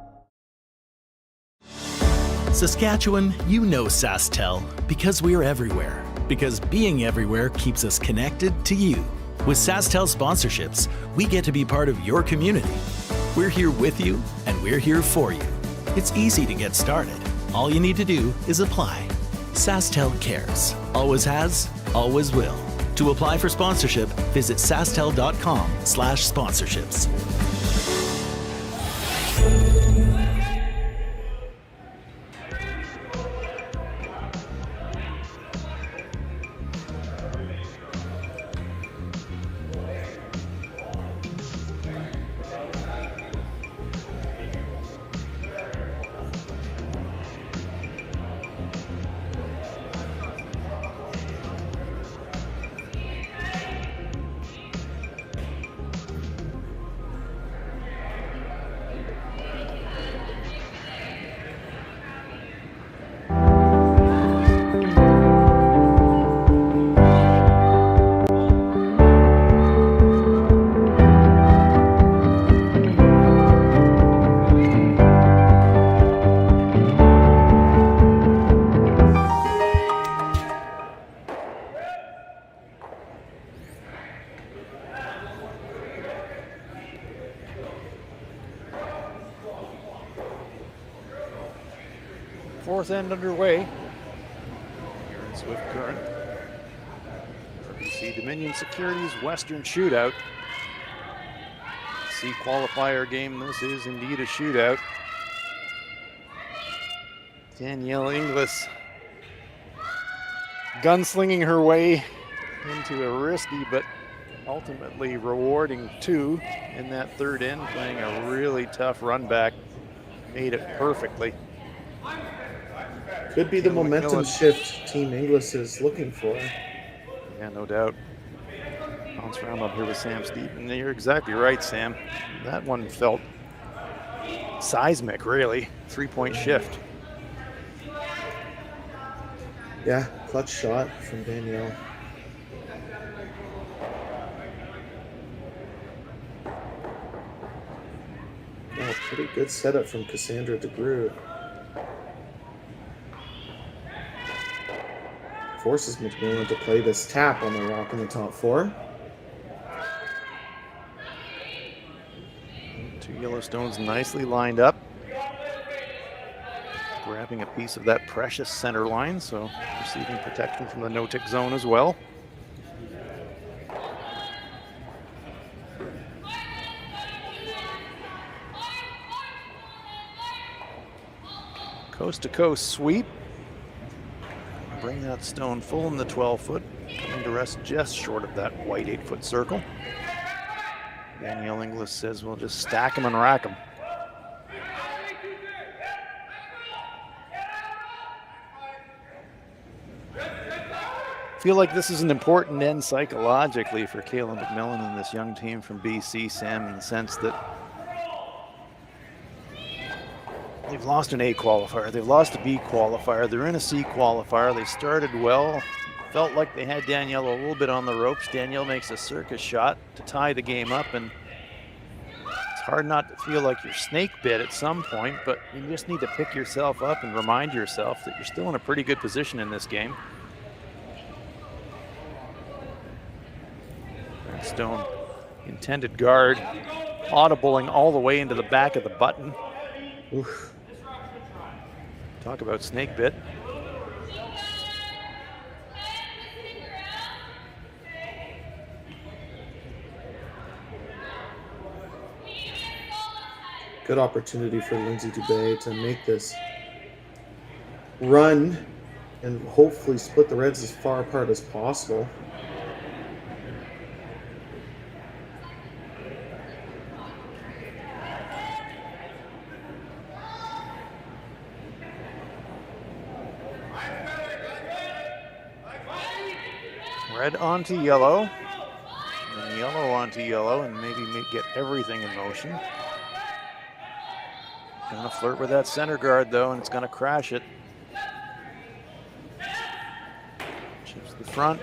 Saskatchewan, you know Sasktel because we're everywhere. Because being everywhere keeps us connected to you. With Sasktel sponsorships, we get to be part of your community. We're here with you, and we're here for you. It's easy to get started. All you need to do is apply. Sasktel cares. Always has, always will. To apply for sponsorship, visit sasktel.com/sponsorships. Fourth end underway here in Swift Current. RBC Dominion Securities Western Shootout. C qualifier game. This is indeed a shootout. Danielle Inglis gunslinging her way into a risky but ultimately rewarding two in that third end, playing a really tough run back. Made it perfectly. Could be the momentum shift Team Inglis is looking for. Yeah, no doubt. Bounce around up here with Sam Stephen. You're exactly right, Sam. That one felt seismic, really. 3-point shift. Yeah, clutch shot from Danielle. Oh, pretty good setup from Cassandra DeGroot. Forces MacMillan to play this tap on the rock in the top four. Two Yellowstones nicely lined up. Grabbing a piece of that precious center line, so receiving protection from the no-tick zone as well. Coast-to-coast sweep. Bring that stone full in the 12-foot, coming to rest just short of that white 8-foot circle. Danielle Inglis says we'll just stack them and rack them. Feel like this is an important end psychologically for Kayla MacMillan and this young team from BC, Sam, in the sense that they've lost an A qualifier, they've lost a B qualifier, they're in a C qualifier. They started well, felt like they had Danielle a little bit on the ropes. Danielle makes a circus shot to tie the game up, and it's hard not to feel like you're snake bit at some point, but you just need to pick yourself up and remind yourself that you're still in a pretty good position in this game. Stone intended guard, audibling all the way into the back of the button. Oof. Talk about snake bit. Good opportunity for Lindsay Dubé to make this run and hopefully split the Reds as far apart as possible. Red onto yellow. And yellow onto yellow, and maybe get everything in motion. Gonna flirt with that center guard though, and it's gonna crash it. Chips the front.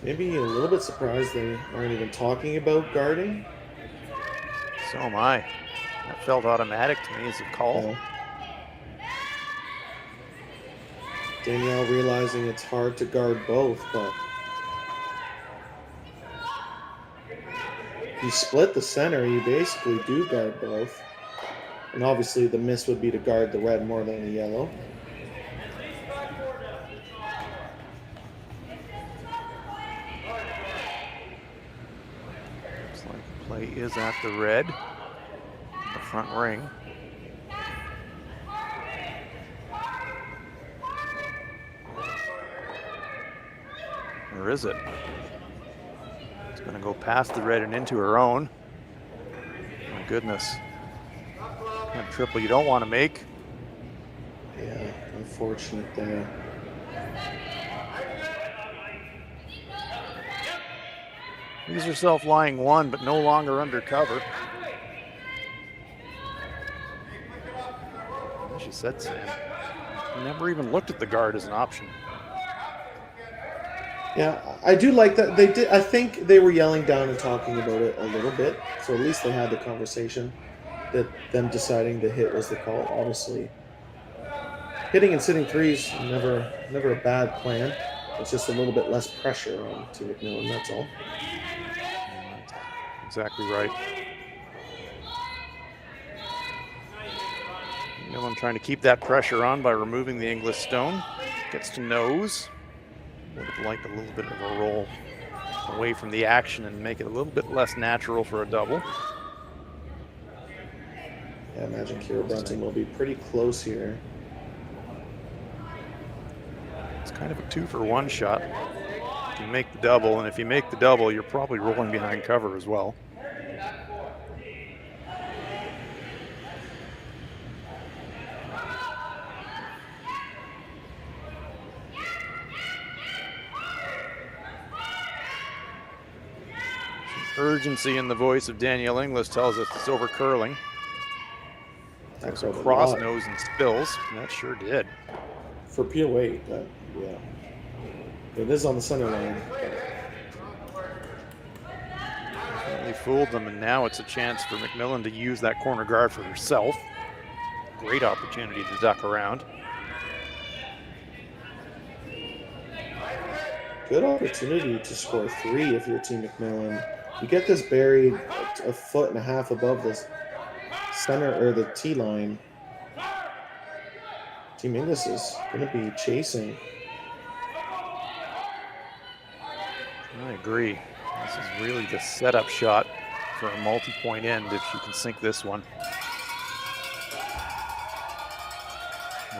Maybe a little bit surprised they aren't even talking about guarding. So am I. That felt automatic to me as a call. Danielle realizing it's hard to guard both, but if you split the center, you basically do guard both. And obviously the miss would be to guard the red more than the yellow. Looks like the play is at the red, the front ring. Or is it? It's going to go past the red and into her own. My goodness. That triple you don't want to make. Yeah, unfortunate there. Leaves herself lying one, but no longer under cover. She said Sam. Never even looked at the guard as an option. Yeah, I do like that. They did. I think they were yelling down and talking about it a little bit. So at least they had the conversation that them deciding the hit was the call. Obviously, hitting and sitting threes never a bad plan. It's just a little bit less pressure on Team MacMillan. That's all. Exactly right. MacMillan trying to keep that pressure on by removing the Inglis stone. Gets to nose. Would have liked a little bit of a roll away from the action and make it a little bit less natural for a double. Yeah, I imagine Kira Brunson will be pretty close here. It's kind of a 2-for-1 shot. You make the double, and if you make the double, you're probably rolling behind cover as well. Urgency in the voice of Danielle Inglis tells us it's over curling. That's a cross nose and spills. That sure did. For POA, yeah. It is on the center line. They fooled them, and now it's a chance for MacMillan to use that corner guard for herself. Great opportunity to duck around. Good opportunity to score 3 if you're Team MacMillan. You get this buried a foot and a half above this center or the T line. Team Inglis is going to be chasing. I agree. This is really the setup shot for a multi-point end if she can sink this one.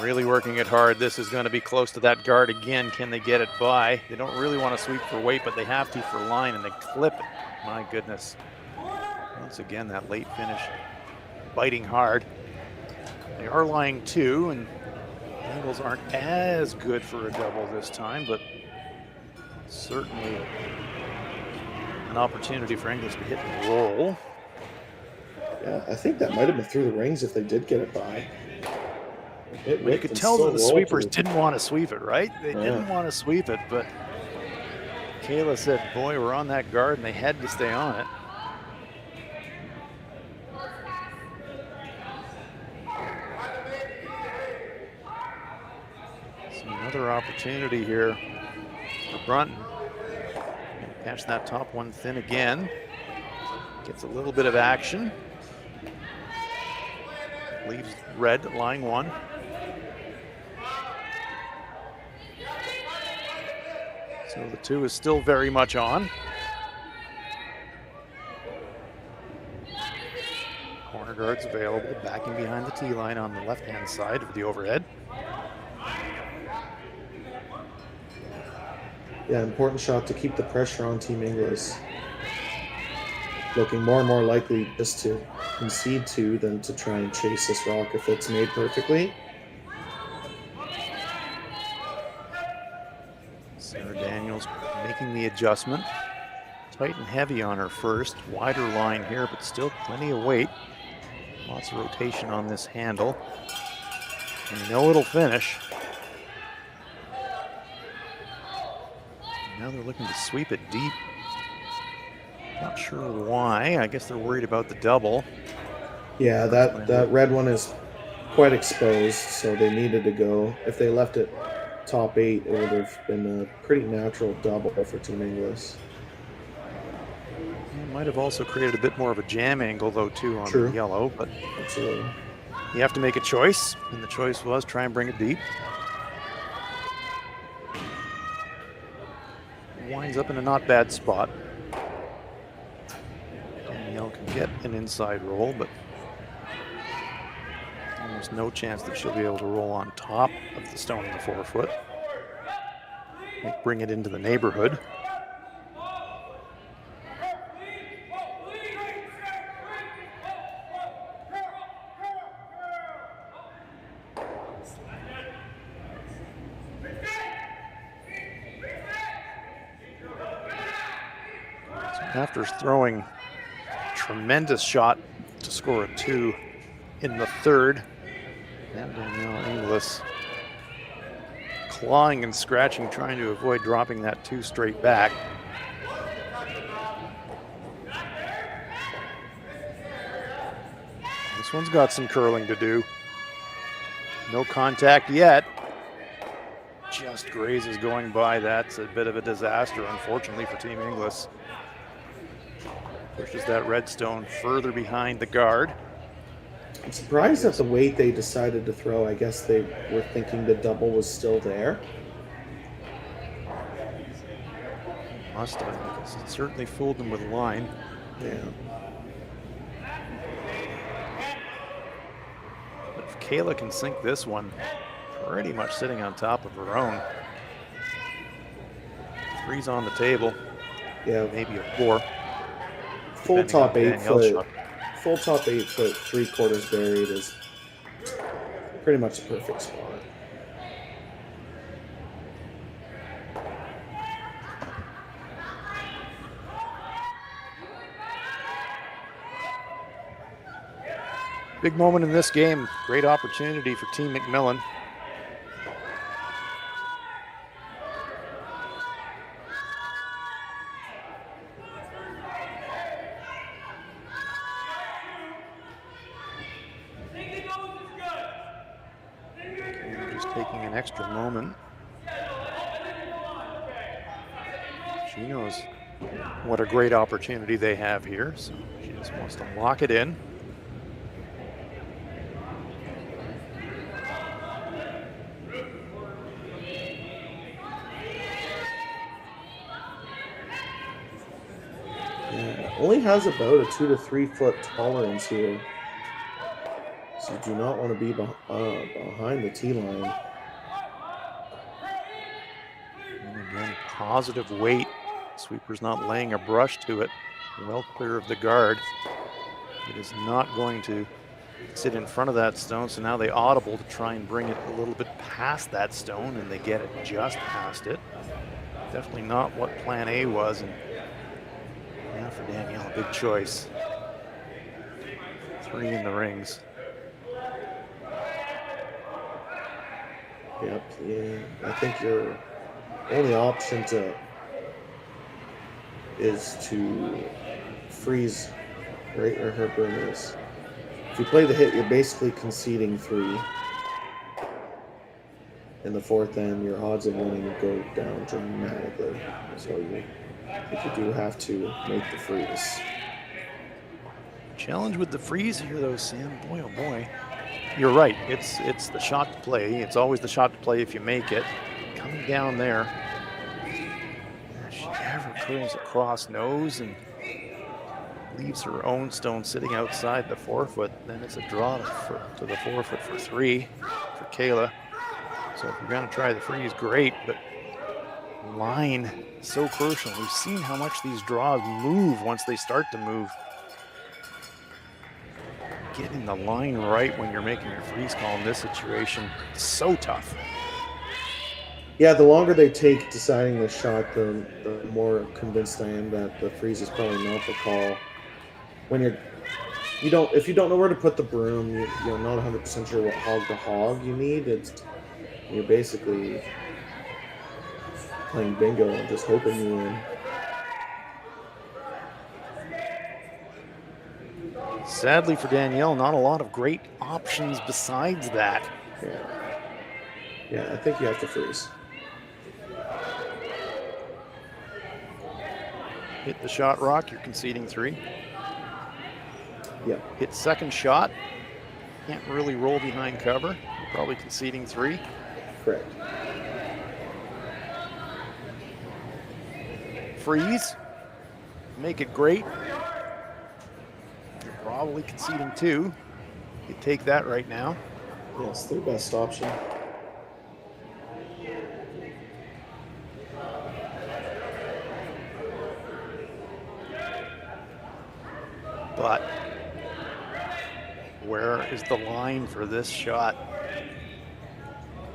Really working it hard. This is going to be close to that guard again. Can they get it by? They don't really want to sweep for weight, but they have to for line, and they clip it. My goodness. Once again, that late finish biting hard. They are lying 2, and angles aren't as good for a double this time, but certainly an opportunity for Inglis to hit and roll. Yeah, I think that might have been through the rings if they did get it by. You could tell that the sweepers didn't want to sweep it, right? They didn't want to sweep it, but Kayla said, boy, we're on that guard, and they had to stay on it. So another opportunity here for Brunton. Catch that top one thin again. Gets a little bit of action. Leaves red lying 1. So the 2 is still very much on. Corner guards available, backing behind the T line on the left-hand side of the overhead. Yeah, important shot to keep the pressure on Team Inglis. looking more and more likely just to concede 2 than to try and chase this rock if it's made perfectly. Sarah Daniels making the adjustment. Tight and heavy on her first. Wider line here, but still plenty of weight. Lots of rotation on this handle. And you know it'll finish. Now they're looking to sweep it deep. Not sure why. I guess they're worried about the double. Yeah, that red one is quite exposed, so they needed to go. If they left it top 8, it would have been a pretty natural double for Team Inglis. It might have also created a bit more of a jam angle, though, too, on the yellow. But absolutely, you have to make a choice, and the choice was try and bring it deep. Winds up in a not bad spot. Danielle can get an inside roll, but almost no chance that she'll be able to roll on top of the stone in the 4-foot. Bring it into the neighborhood. After throwing a tremendous shot to score a 2 in the 3rd, and Danielle Inglis clawing and scratching, trying to avoid dropping that 2 straight back. This one's got some curling to do. No contact yet. Just grazes going by. That's a bit of a disaster, unfortunately, for Team Inglis. Pushes that red stone further behind the guard. I'm surprised at the weight they decided to throw. I guess they were thinking the double was still there. Must have, because it certainly fooled them with line. Yeah. But if Kayla can sink this one, pretty much sitting on top of her own. 3's on the table. Yeah. Maybe a 4. Full top 8-foot. Full top 8-foot, 3/4 buried is pretty much the perfect spot. Big moment in this game. Great opportunity for Team MacMillan. Taking an extra moment. She knows what a great opportunity they have here, so she just wants to lock it in. Yeah, only has about a 2 to 3 foot tolerance here. So you do not want to be behind the tee line. And again, positive weight. Sweeper's not laying a brush to it. Well clear of the guard. It is not going to sit in front of that stone, so now they audible to try and bring it a little bit past that stone, and they get it just past it. Definitely not what plan A was, and now for Danielle, a big choice. 3 in the rings. Yep, yeah. I think your only option is to freeze right where her burn is. If you play the hit, you're basically conceding 3. In the 4th end, your odds of winning go down dramatically. So you do have to make the freeze. Challenge with the freeze here, though, Sam. Boy, oh boy. You're right. It's the shot to play. It's always the shot to play if you make it. Coming down there. She never turns across nose and leaves her own stone sitting outside the 4-foot. Then it's a draw to the 4-foot for 3 for Kayla. So if you're going to try the freeze, great, but line So crucial. We've seen how much these draws move once they start to move. Getting the line right when you're making your freeze call in this situation, so tough. Yeah, the longer they take deciding the shot, the more convinced I am that the freeze is probably not the call. When if you don't know where to put the broom, you're not 100% sure what hog to hog you need. You're basically playing bingo and just hoping you win. Sadly for Danielle, not a lot of great options besides that. Yeah, I think you have to freeze. Hit the shot rock, you're conceding 3. Yeah. Hit second shot, can't really roll behind cover, you're probably conceding 3. Correct. Freeze, make it great. You're probably conceding 2. You take that right now. Yes, their best option. But where is the line for this shot?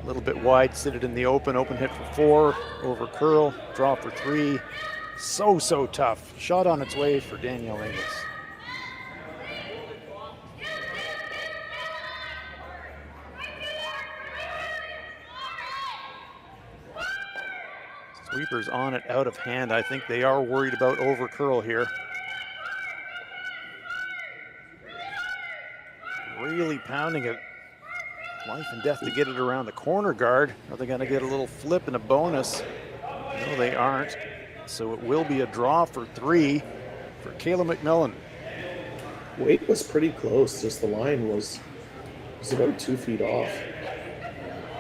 A little bit wide, sit it in the open hit for 4, over curl, draw for 3. So tough. Shot on its way for Danielle Inglis. Sweepers on it out of hand. I think they are worried about over curl here. Really pounding it. Life and death to get it around the corner guard. Are they going to get a little flip and a bonus? No, they aren't. So it will be a draw for 3 for Kayla MacMillan. Weight was pretty close, just the line was about 2 feet off.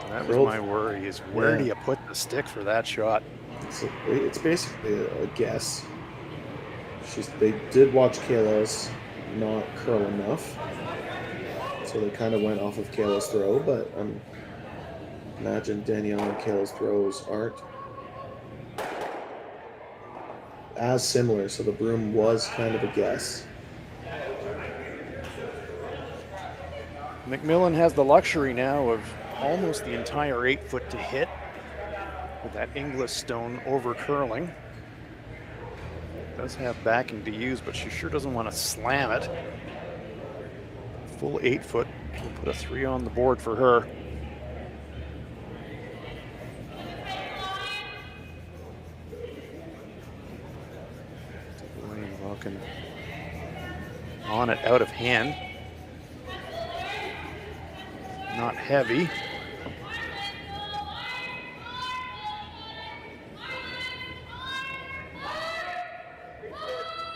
That was my worry, is where do you put the stick for that shot? It's basically a guess. They did watch Kayla's not curl enough, so they kind of went off of Kayla's throw, but imagine Danielle and Kayla's throws aren't as similar, so the broom was kind of a guess. MacMillan has the luxury now of almost the entire 8 foot to hit with that Inglis stone over curling. Does have backing to use, but she sure doesn't want to slam it. Full 8 foot, we'll put a 3 on the board for her. Looking on it out of hand. Not heavy.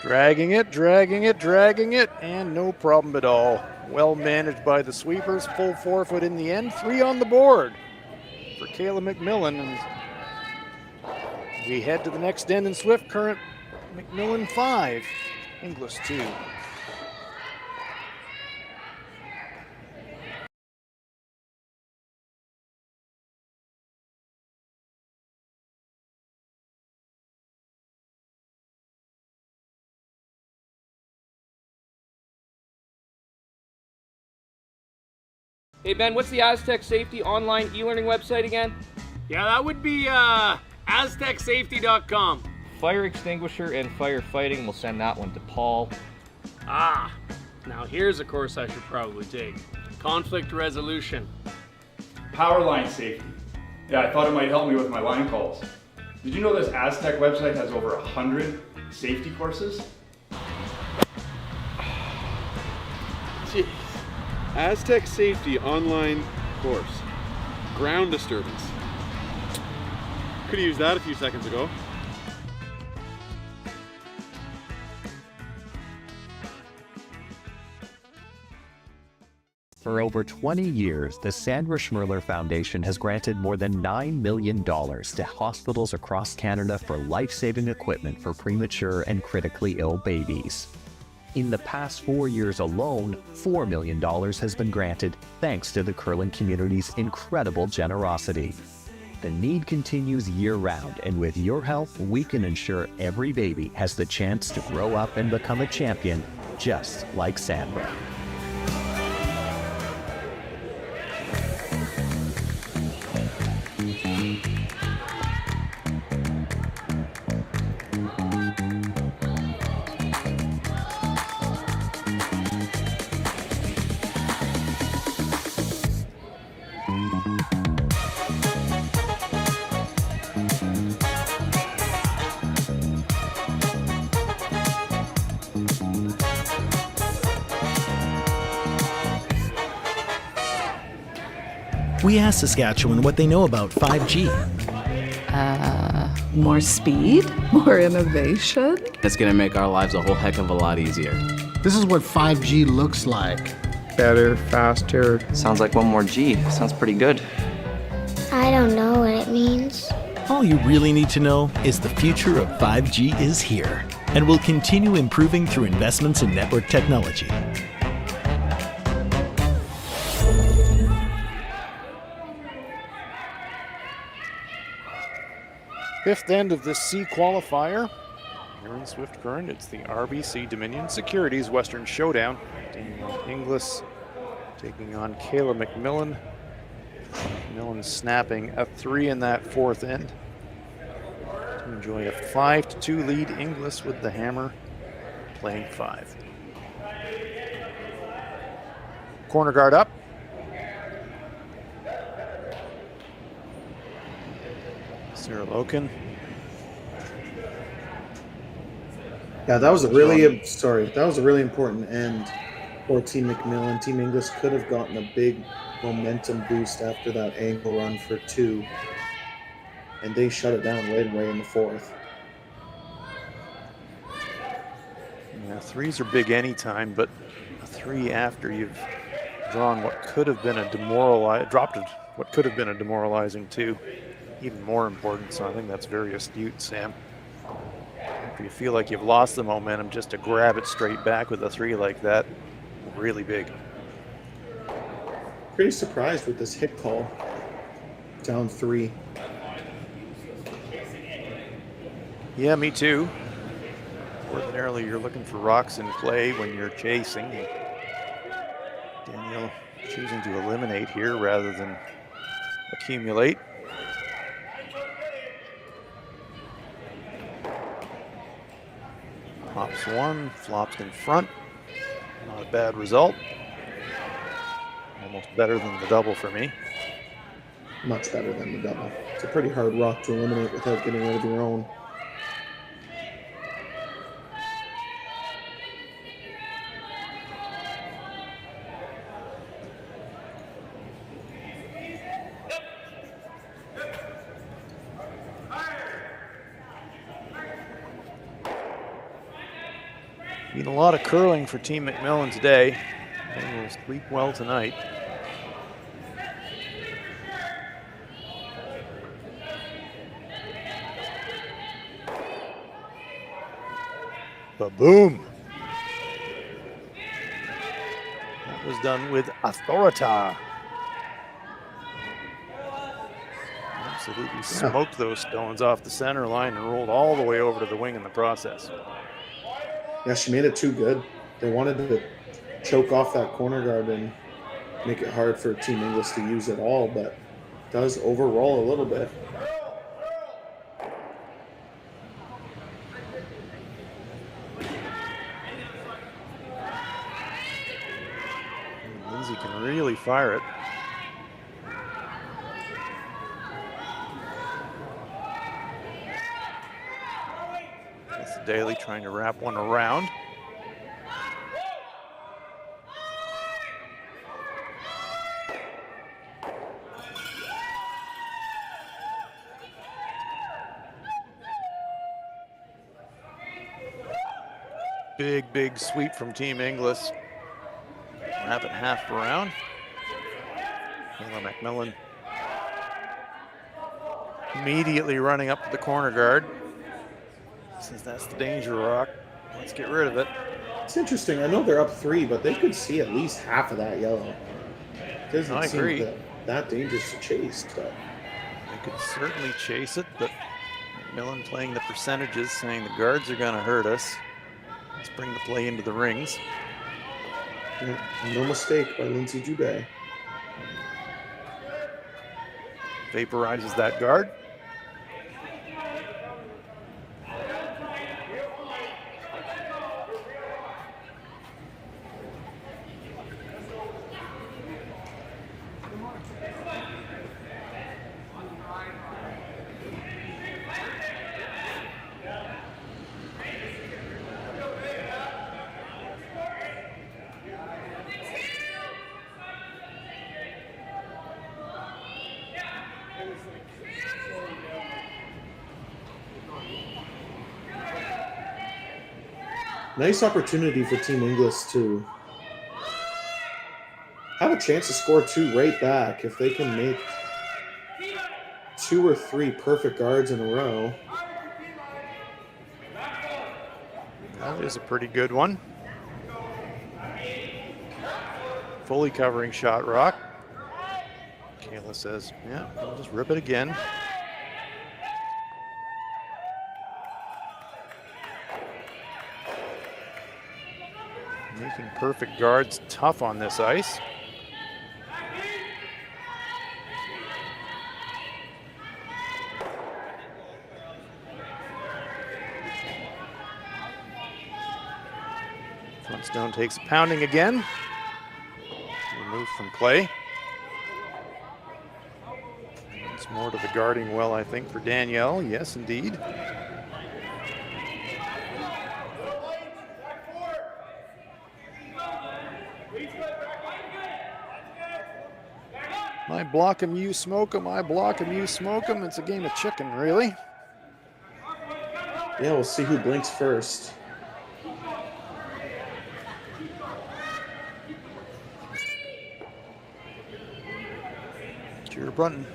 Dragging it, and no problem at all. Well managed by the sweepers, full 4 foot in the end, 3 on the board for Kayla MacMillan. And we head to the next end in Swift Current. MacMillan 5, Inglis 2. Hey Ben, what's the Aztec Safety online e-learning website again? Yeah, that would be aztecsafety.com. Fire extinguisher and firefighting, we'll send that one to Paul. Now here's a course I should probably take. Conflict resolution. Power line safety. Yeah, I thought it might help me with my line calls. Did you know this Aztec website has over 100 safety courses? Jeez. Aztec Safety online course. Ground disturbance. Could have used that a few seconds ago. For over 20 years, the Sandra Schmirler Foundation has granted more than $9 million to hospitals across Canada for life-saving equipment for premature and critically ill babies. In the past 4 years alone, $4 million has been granted thanks to the curling community's incredible generosity. The need continues year-round, and with your help, we can ensure every baby has the chance to grow up and become a champion, just like Sandra. We asked Saskatchewan what they know about 5G. More speed, more innovation. That's going to make our lives a whole heck of a lot easier. This is what 5G looks like. Better, faster. Sounds like one more G. Sounds pretty good. I don't know what it means. All you really need to know is the future of 5G is here and will continue improving through investments in network technology. Fifth end of this C qualifier. Here in Swift Current, it's the RBC Dominion Securities Western Showdown. Danielle Inglis taking on Kayla MacMillan. MacMillan snapping a 3 in that fourth end to enjoy a 5-2 lead. Inglis with the hammer, playing 5. Corner guard up. Sarah Loken. Yeah, that was a really important end for Team MacMillan. Team Inglis could have gotten a big momentum boost after that angle run for 2, and they shut it down right away in the fourth. Yeah, 3s are big anytime, but a 3 after you've drawn what could have been a demoralizing 2. Even more important, so I think that's very astute, Sam. If you feel like you've lost the momentum, just to grab it straight back with a 3 like that, really big. Pretty surprised with this hit call. Down 3. Yeah, me too. Ordinarily, you're looking for rocks in play when you're chasing. Danielle choosing to eliminate here rather than accumulate. Pops 1, flops in front. Not a bad result. Almost better than the double for me. Much better than the double. It's a pretty hard rock to eliminate without getting rid of your own. Been a lot of curling for Team MacMillan today. They will sleep well tonight. Ba-boom! That was done with authority. Absolutely smoked those stones off the center line and rolled all the way over to the wing in the process. Yeah, she made it too good. They wanted to choke off that corner guard and make it hard for Team Inglis to use it all, but does overroll a little bit. Lindsay can really fire it. Daly trying to wrap one around. Big sweep from Team Inglis. Wrap it half around. Kayla MacMillan immediately running up to the corner guard. Since that's the danger rock, let's get rid of it. It's interesting. I know they're up 3, but they could see at least half of that yellow. It doesn't seem that dangerous to chase, but They could certainly chase it, but MacMillan playing the percentages, saying the guards are going to hurt us. Let's bring the play into the rings. No mistake by Lindsay Dubé. Vaporizes that guard. Nice opportunity for Team Inglis to have a chance to score 2 right back if they can make 2 or 3 perfect guards in a row. That is a pretty good one. Fully covering shot rock. Kayla says, yeah, we'll just rip it again. Making perfect guards tough on this ice. Flintstone takes a pounding again. Removed from play. It's more to the guarding well, I think, for Danielle. Yes, indeed. I block him, you smoke him. I block him, you smoke him. It's a game of chicken, really. Yeah, we'll see who blinks first. Cheer Brunton.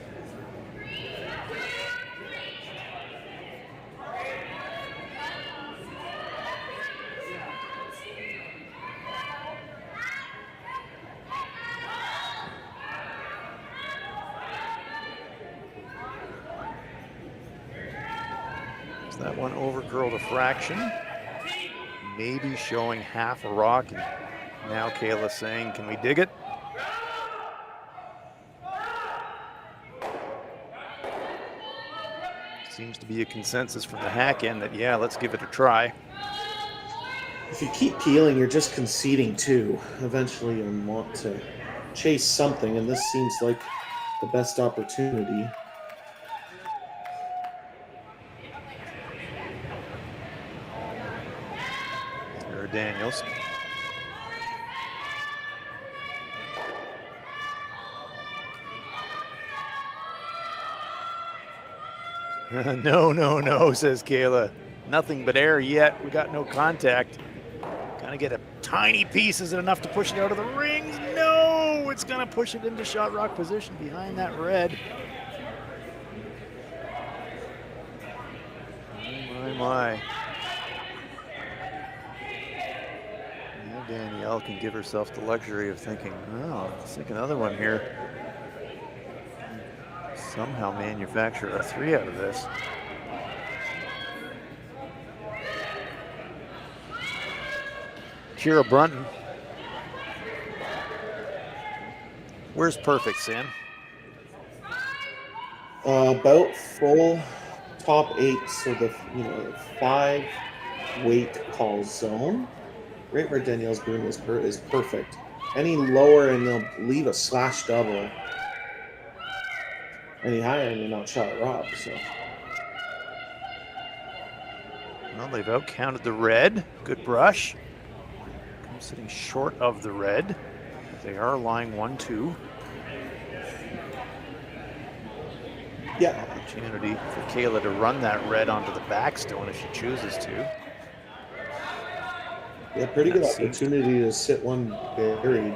That one overcurled a fraction, maybe showing half a rock, and now Kayla saying, can we dig it? Seems to be a consensus from the hack end that, yeah, let's give it a try. If you keep peeling, you're just conceding too. Eventually you'll want to chase something, and this seems like the best opportunity. Daniels. No, says Kayla. Nothing but air yet. We got no contact. Gonna get a tiny piece. Is it enough to push it out of the rings? No! It's gonna push it into shot rock position behind that red. My. Danielle can give herself the luxury of thinking, oh, let's take another one here. Somehow manufacture a 3 out of this. Kira Brunton. Where's perfect, Sam? About full top 8, so the 5 weight call zone. Right where Danielle's boom is perfect. Any lower and they'll leave a slash double. Any higher and you're not shot rock. So. Well, they've outcounted the red. Good brush. I'm sitting short of the red. They are lying 1-2. Yeah. Opportunity for Kayla to run that red onto the backstone if she chooses to. Yeah, pretty good opportunity to sit one buried.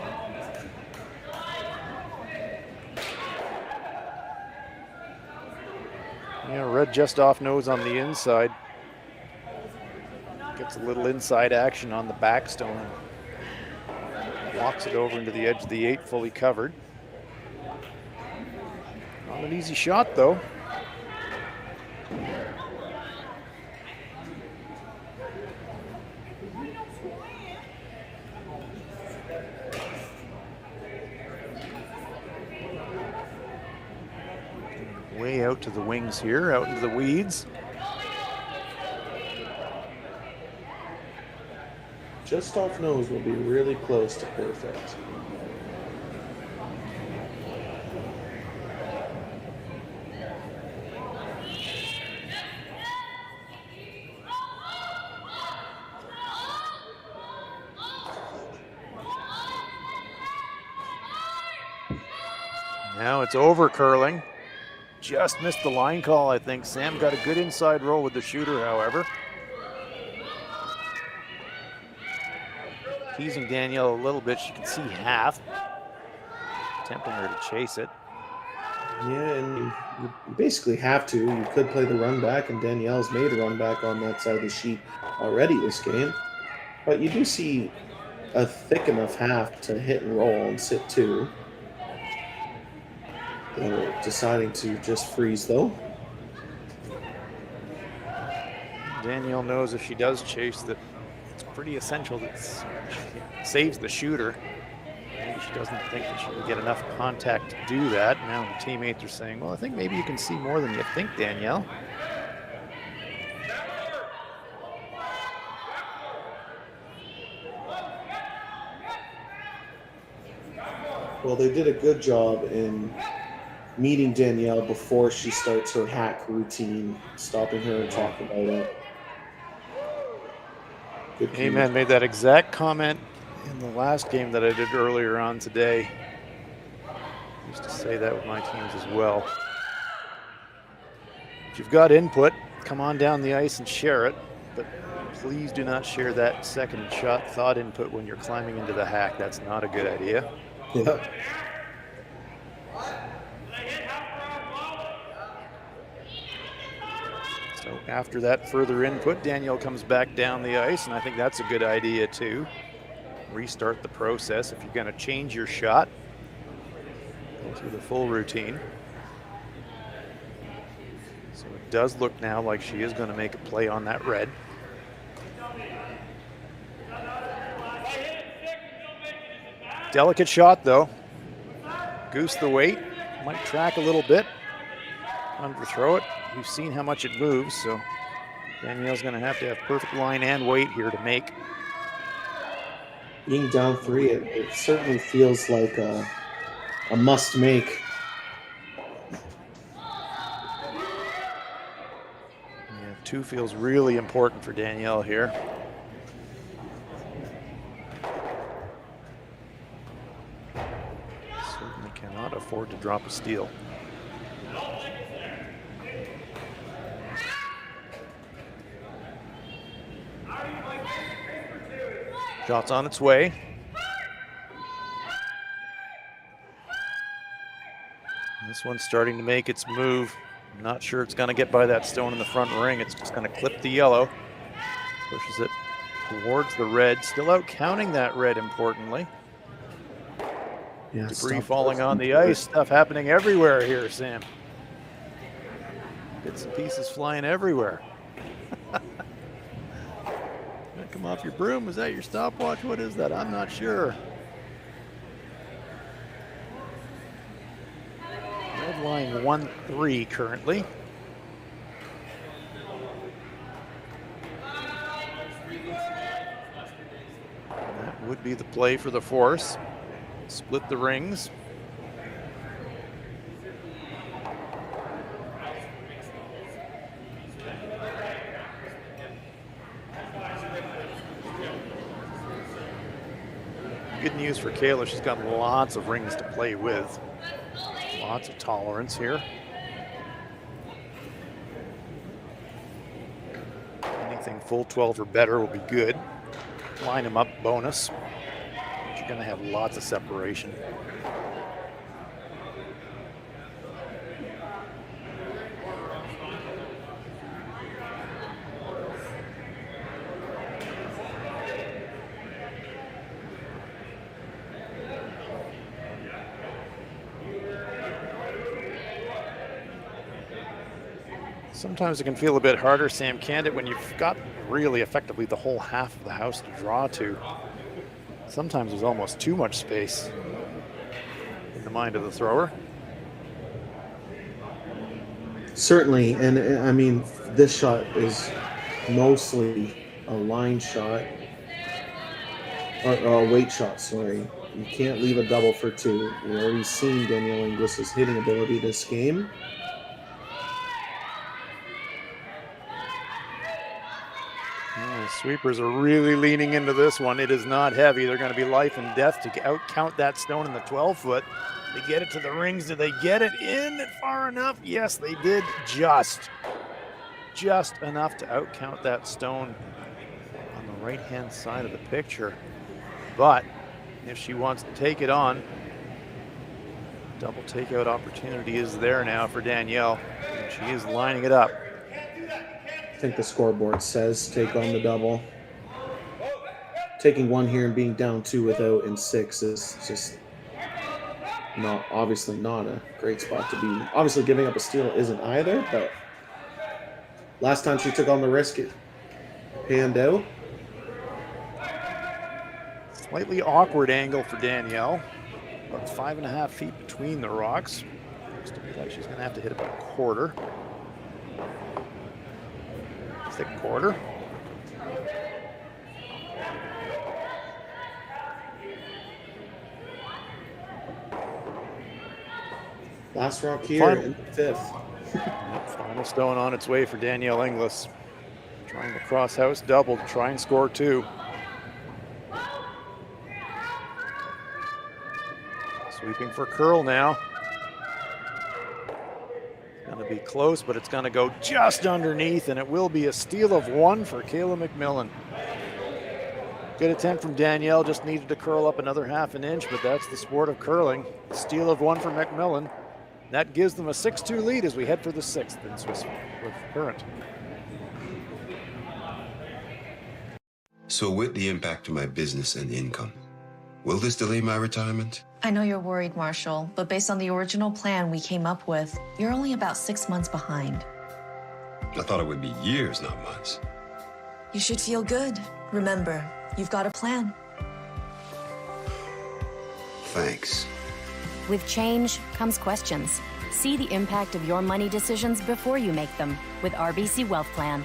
Yeah, red just off nose on the inside. Gets a little inside action on the backstone. Walks it over into the edge of the 8, fully covered. Not an easy shot, though. Way out to the wings here, out into the weeds. Just off nose will be really close to perfect. Now it's over curling. Just missed the line call, I think. Sam got a good inside roll with the shooter, however. Teasing Danielle a little bit. She can see half. Tempting her to chase it. Yeah, and you basically have to. You could play the run back, and Danielle's made a run back on that side of the sheet already this game. But you do see a thick enough half to hit and roll and sit two. They're deciding to just freeze, though. Danielle knows if she does chase that it's pretty essential that she saves the shooter. Maybe she doesn't think that she can get enough contact to do that. Now the teammates are saying, well, I think maybe you can see more than you think, Danielle. Well, they did a good job in meeting Danielle before she starts her hack routine, stopping her and talking about it. Good Amen. Made that exact comment in the last game that I did earlier on today. I used to say that with my teams as well. If you've got input, come on down the ice and share it, but please do not share that second shot thought input when you're climbing into the hack. That's not a good idea. Yeah. So after that further input, Danielle comes back down the ice, and I think that's a good idea too. Restart the process. If you're going to change your shot, go through the full routine. So it does look now like she is going to make a play on that red. Delicate shot though. Goose the weight, might track a little bit, underthrow it. We've seen how much it moves, so Danielle's going to have perfect line and weight here to make. Being down three, it certainly feels like a must make. Yeah, two feels really important for Danielle here. Certainly cannot afford to drop a steal. Shot's on its way. This one's starting to make its move. I'm not sure it's going to get by that stone in the front ring. It's just going to clip the yellow. Pushes it towards the red. Still out counting that red, importantly. Yeah, debris falling on the ice. Stuff happening everywhere here, Sam. Bits and pieces flying everywhere. Come off your broom. Is that your stopwatch? What is that? I'm not sure. Red line 1-3 currently. That would be the play for the Force. Split the rings. Good news for Cailey, she's got lots of rings to play with. Lots of tolerance here. Anything full 12 or better will be good. Line them up, bonus. But you're gonna have lots of separation. Sometimes it can feel a bit harder, Sam, can't it, when you've got really effectively the whole half of the house to draw to. Sometimes there's almost too much space in the mind of the thrower. Certainly, and I mean, this shot is mostly a line shot, or a weight shot, sorry. You can't leave a double for two. We've already seen Danielle Inglis's hitting ability this game. Sweepers are really leaning into this one. It is not heavy. They're going to be life and death to outcount that stone in the 12-foot. They get it to the rings. Do they get it in far enough? Yes, they did just enough to outcount that stone on the right-hand side of the picture. But if she wants to take it on, double takeout opportunity is there now for Danielle. And she is lining it up. I think the scoreboard says take on the double. Taking one here and being down 2 without in 6 is just obviously not a great spot to be. Obviously giving up a steal isn't either, but last time she took on the risk, it panned out. Slightly awkward angle for Danielle. About 5.5 feet between the rocks. Looks to me like she's going to have to hit about a quarter. Thick quarter. Last rock here in the 5th. Final stone on its way for Danielle Inglis. Trying to cross house double to try and score 2. Sweeping for curl now. Going to be close, but it's going to go just underneath, and it will be a steal of 1 for Kayla MacMillan. Good attempt from Danielle, just needed to curl up another 1/2 inch, but that's the sport of curling. Steal of 1 for MacMillan. That gives them a 6-2 lead as we head for the 6th in Swiss with Current. So with the impact to my business and income, will this delay my retirement? I know you're worried, Marshall, but based on the original plan we came up with, you're only about 6 months behind. I thought it would be years, not months. You should feel good. Remember, you've got a plan. Thanks. With change comes questions. See the impact of your money decisions before you make them with RBC Wealth Plan.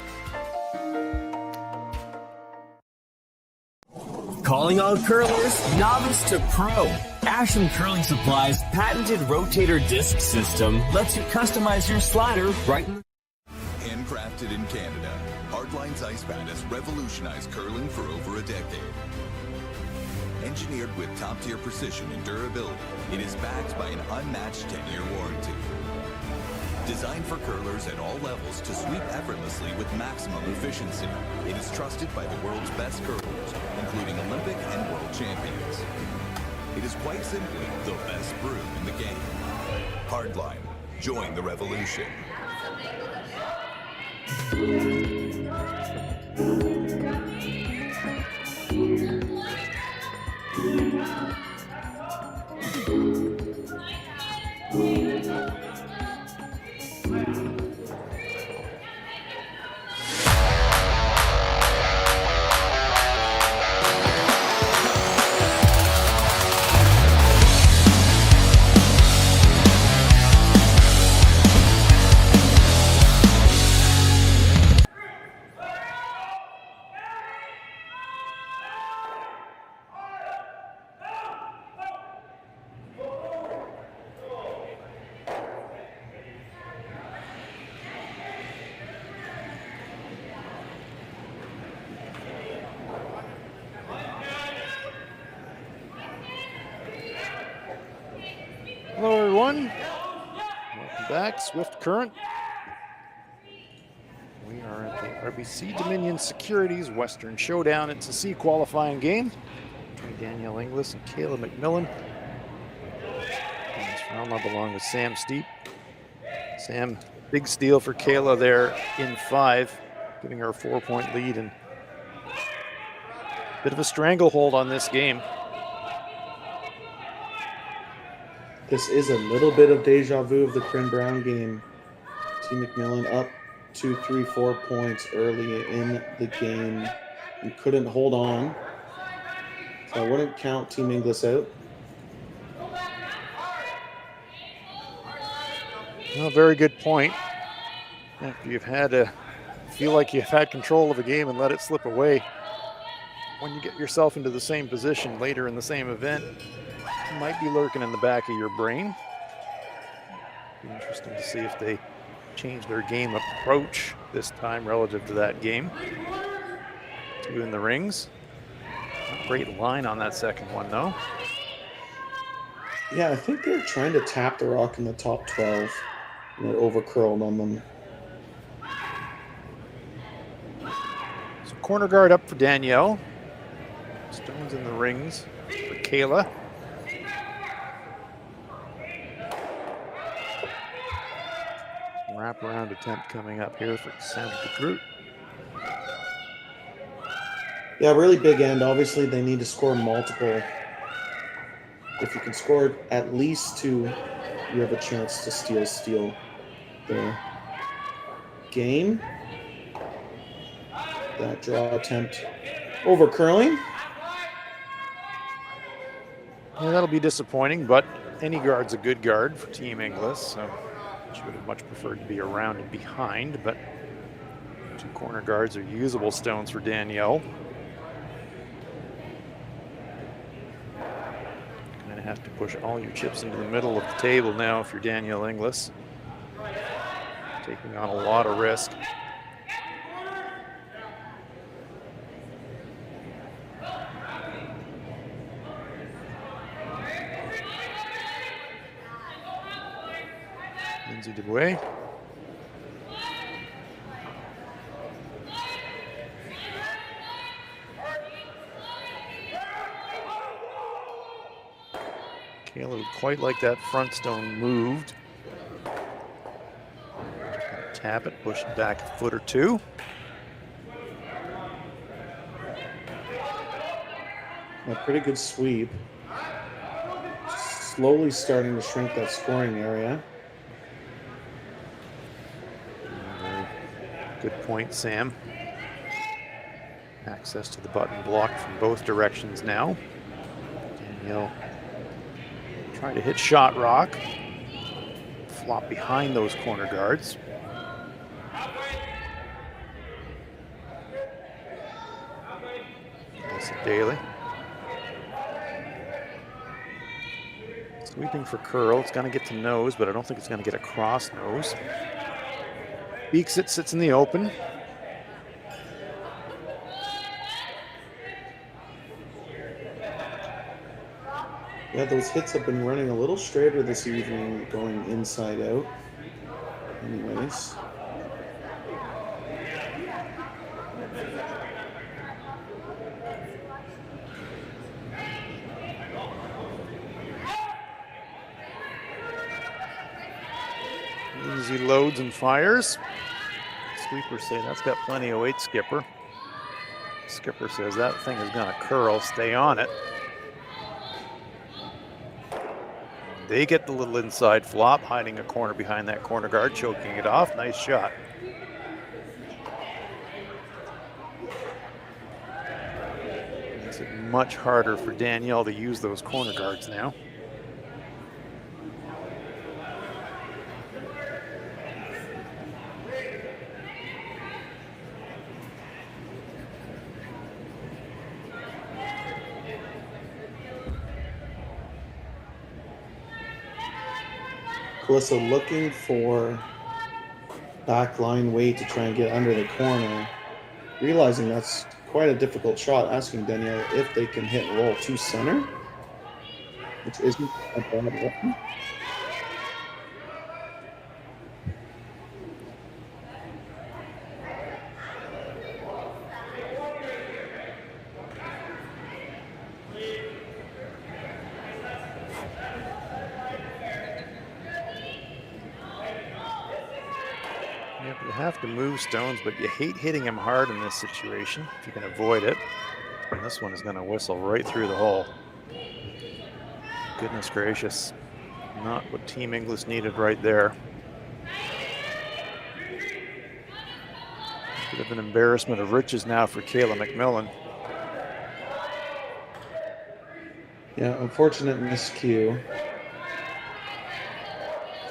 Calling all curlers, novice to pro. Ashland Curling Supply's patented rotator disc system lets you customize your slider right in. Handcrafted in Canada, Hardline's Ice Pad has revolutionized curling for over a decade. Engineered with top-tier precision and durability, it is backed by an unmatched 10-year warranty. Designed for curlers at all levels to sweep effortlessly with maximum efficiency, it is trusted by the world's best curlers, including Olympic and world champions. It is quite simply the best brew in the game. Hardline, join the revolution. Hello, everyone. Welcome back, Swift Current. We are at the RBC Dominion Securities Western Showdown. It's a C qualifying game between Danielle Inglis and Kayla MacMillan. This Frauenlob along with Sam Steep. Sam, big steal for Kayla there in 5, giving her a 4-point lead and a bit of a stranglehold on this game. This is a little bit of deja vu of the Corinne Brown game. Team MacMillan up 2, 3, 4 points early in the game. We couldn't hold on. So I wouldn't count Team Inglis out. Well, very good point. If you've had to feel like you've had control of a game and let it slip away, when you get yourself into the same position later in the same event, it might be lurking in the back of your brain. Be interesting to see if they change their game approach this time relative to that game. 2 in the rings. Not great line on that second one, though. Yeah, I think they're trying to tap the rock in the top 12. And it over-curled on them. So corner guard up for Danielle. Stones in the rings for Kayla. Wraparound attempt coming up here for Sandra DeGroot. Yeah, really big end. Obviously, they need to score multiple. If you can score at least 2, you have a chance to steal the game. That draw attempt over curling. Yeah, that'll be disappointing, but any guard's a good guard for Team Inglis, so she would have much preferred to be around and behind, but 2 corner guards are usable stones for Danielle. Going to have to push all your chips into the middle of the table now if you're Danielle Inglis. Taking on a lot of risk. Lindsay DeWay. Cailey would quite like that front stone moved. Tap it, push it back a foot or 2. A pretty good sweep. Slowly starting to shrink that scoring area. Good point, Sam. Access to the button blocked from both directions now. Danielle trying to hit shot rock. Flop behind those corner guards. Daly. Sweeping for curl. It's going to get to nose, but I don't think it's going to get across nose. Beaks it, sits in the open. Yeah, those hits have been running a little straighter this evening, going inside out. Anyways. Easy loads and fires. Sweeper say that's got plenty of weight, Skipper. Skipper says that thing is going to curl, stay on it. They get the little inside flop, hiding a corner behind that corner guard, choking it off. Nice shot. Makes it much harder for Danielle to use those corner guards now. Calissa looking for backline weight to try and get under the corner. Realizing that's quite a difficult shot, asking Danielle if they can hit roll to center, which isn't a bad weapon. You have to move stones, but you hate hitting him hard in this situation if you can avoid it. And this one is going to whistle right through the hole. Goodness gracious. Not what Team Inglis needed right there. Bit of an embarrassment of riches now for Kayla MacMillan. Yeah, unfortunate miscue.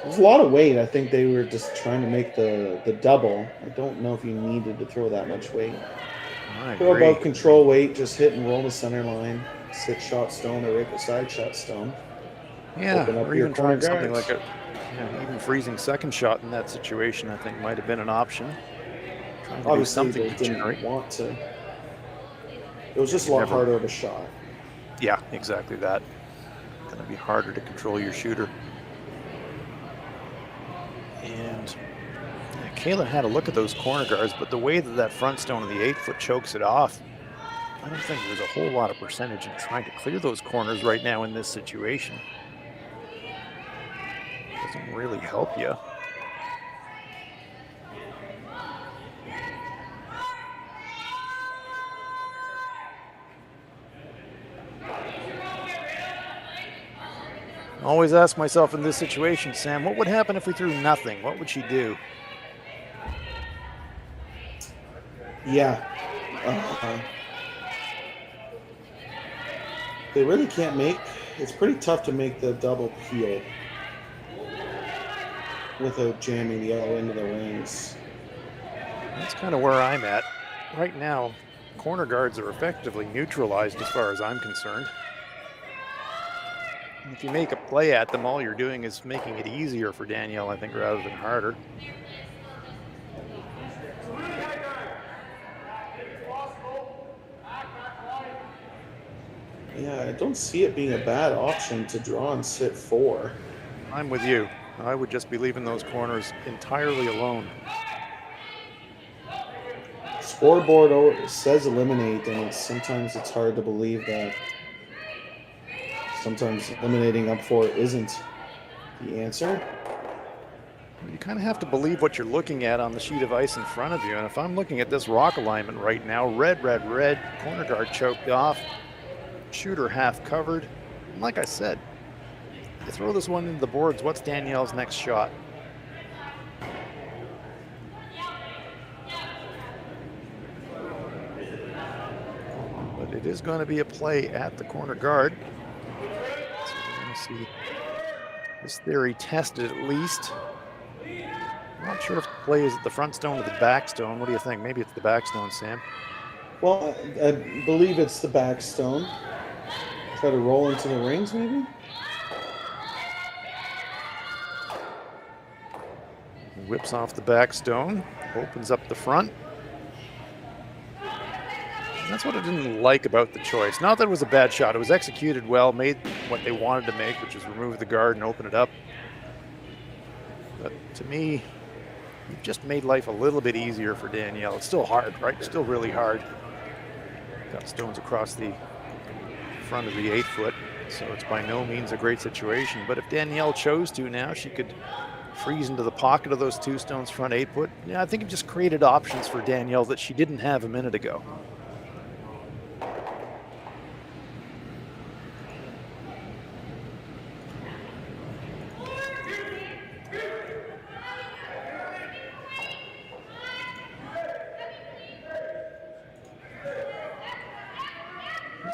There's a lot of weight. I think they were just trying to make the double. I don't know if you needed to throw that much weight. Throw above control weight, just hit and roll the center line. 6-shot stone or right beside shot stone. Yeah, Open up or your even trying corner something guards. like even freezing second shot in that situation, I think might have been an option. Trying to do Obviously, something they to didn't generate. want to. It was just a lot harder of a shot. Yeah, exactly that. Going to be harder to control your shooter. And Kayla had a look at those corner guards, but the way that front stone of the 8-foot chokes it off, I don't think there's a whole lot of percentage in trying to clear those corners right now in this situation. Doesn't really help you. I always ask myself in this situation, Sam, what would happen if we threw nothing? What would she do? Yeah. They really can't make, it's pretty tough to make the double peel without jamming the yellow into the rings. That's kind of where I'm at. Right now, corner guards are effectively neutralized as far as I'm concerned. If you make a play at them, all you're doing is making it easier for Danielle, I think, rather than harder. Yeah, I don't see it being a bad option to draw and sit 4. I'm with you. I would just be leaving those corners entirely alone. Scoreboard says eliminate, and sometimes it's hard to believe that sometimes eliminating up 4 isn't the answer. You kind of have to believe what you're looking at on the sheet of ice in front of you. And if I'm looking at this rock alignment right now, red, corner guard choked off, shooter half covered. And like I said, you throw this one into the boards, what's Danielle's next shot? But it is going to be a play at the corner guard. So we're going to see this theory tested at least. I'm not sure if the play is at the front stone or the back stone. What do you think? Maybe it's the back stone, Sam. Well, I believe it's the back stone. Try to roll into the rings, maybe? Whips off the back stone, opens up the front. And that's what I didn't like about the choice. Not that it was a bad shot. It was executed well, made what they wanted to make, which was remove the guard and open it up. But to me, you've just made life a little bit easier for Danielle. It's still hard, right? It's still really hard. Got stones across the front of the 8-foot, so it's by no means a great situation. But if Danielle chose to now, she could freeze into the pocket of those 2 stones front 8-foot. Yeah, I think it just created options for Danielle that she didn't have a minute ago.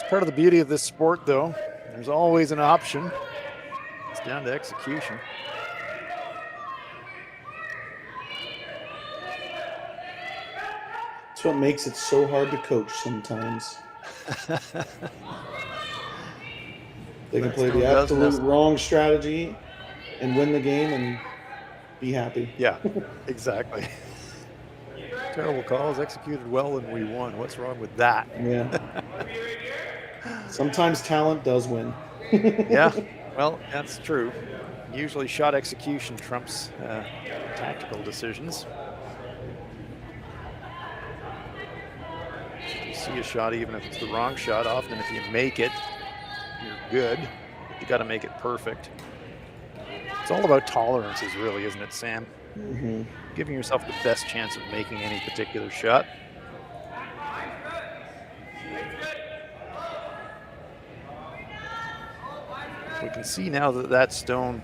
Part of the beauty of this sport, though, there's always an option. It's down to execution. That's what makes it so hard to coach sometimes. They can play the absolute wrong strategy and win the game and be happy. Yeah, exactly. Terrible calls, executed well, and we won. What's wrong with that? Yeah. Sometimes talent does win. Yeah, well, that's true. Usually shot execution trumps tactical decisions. You see a shot, even if it's the wrong shot, often if you make it, you're good. You got to make it perfect. It's all about tolerances, really, isn't it, Sam? Mm-hmm. Giving yourself the best chance of making any particular shot. We can see now that that stone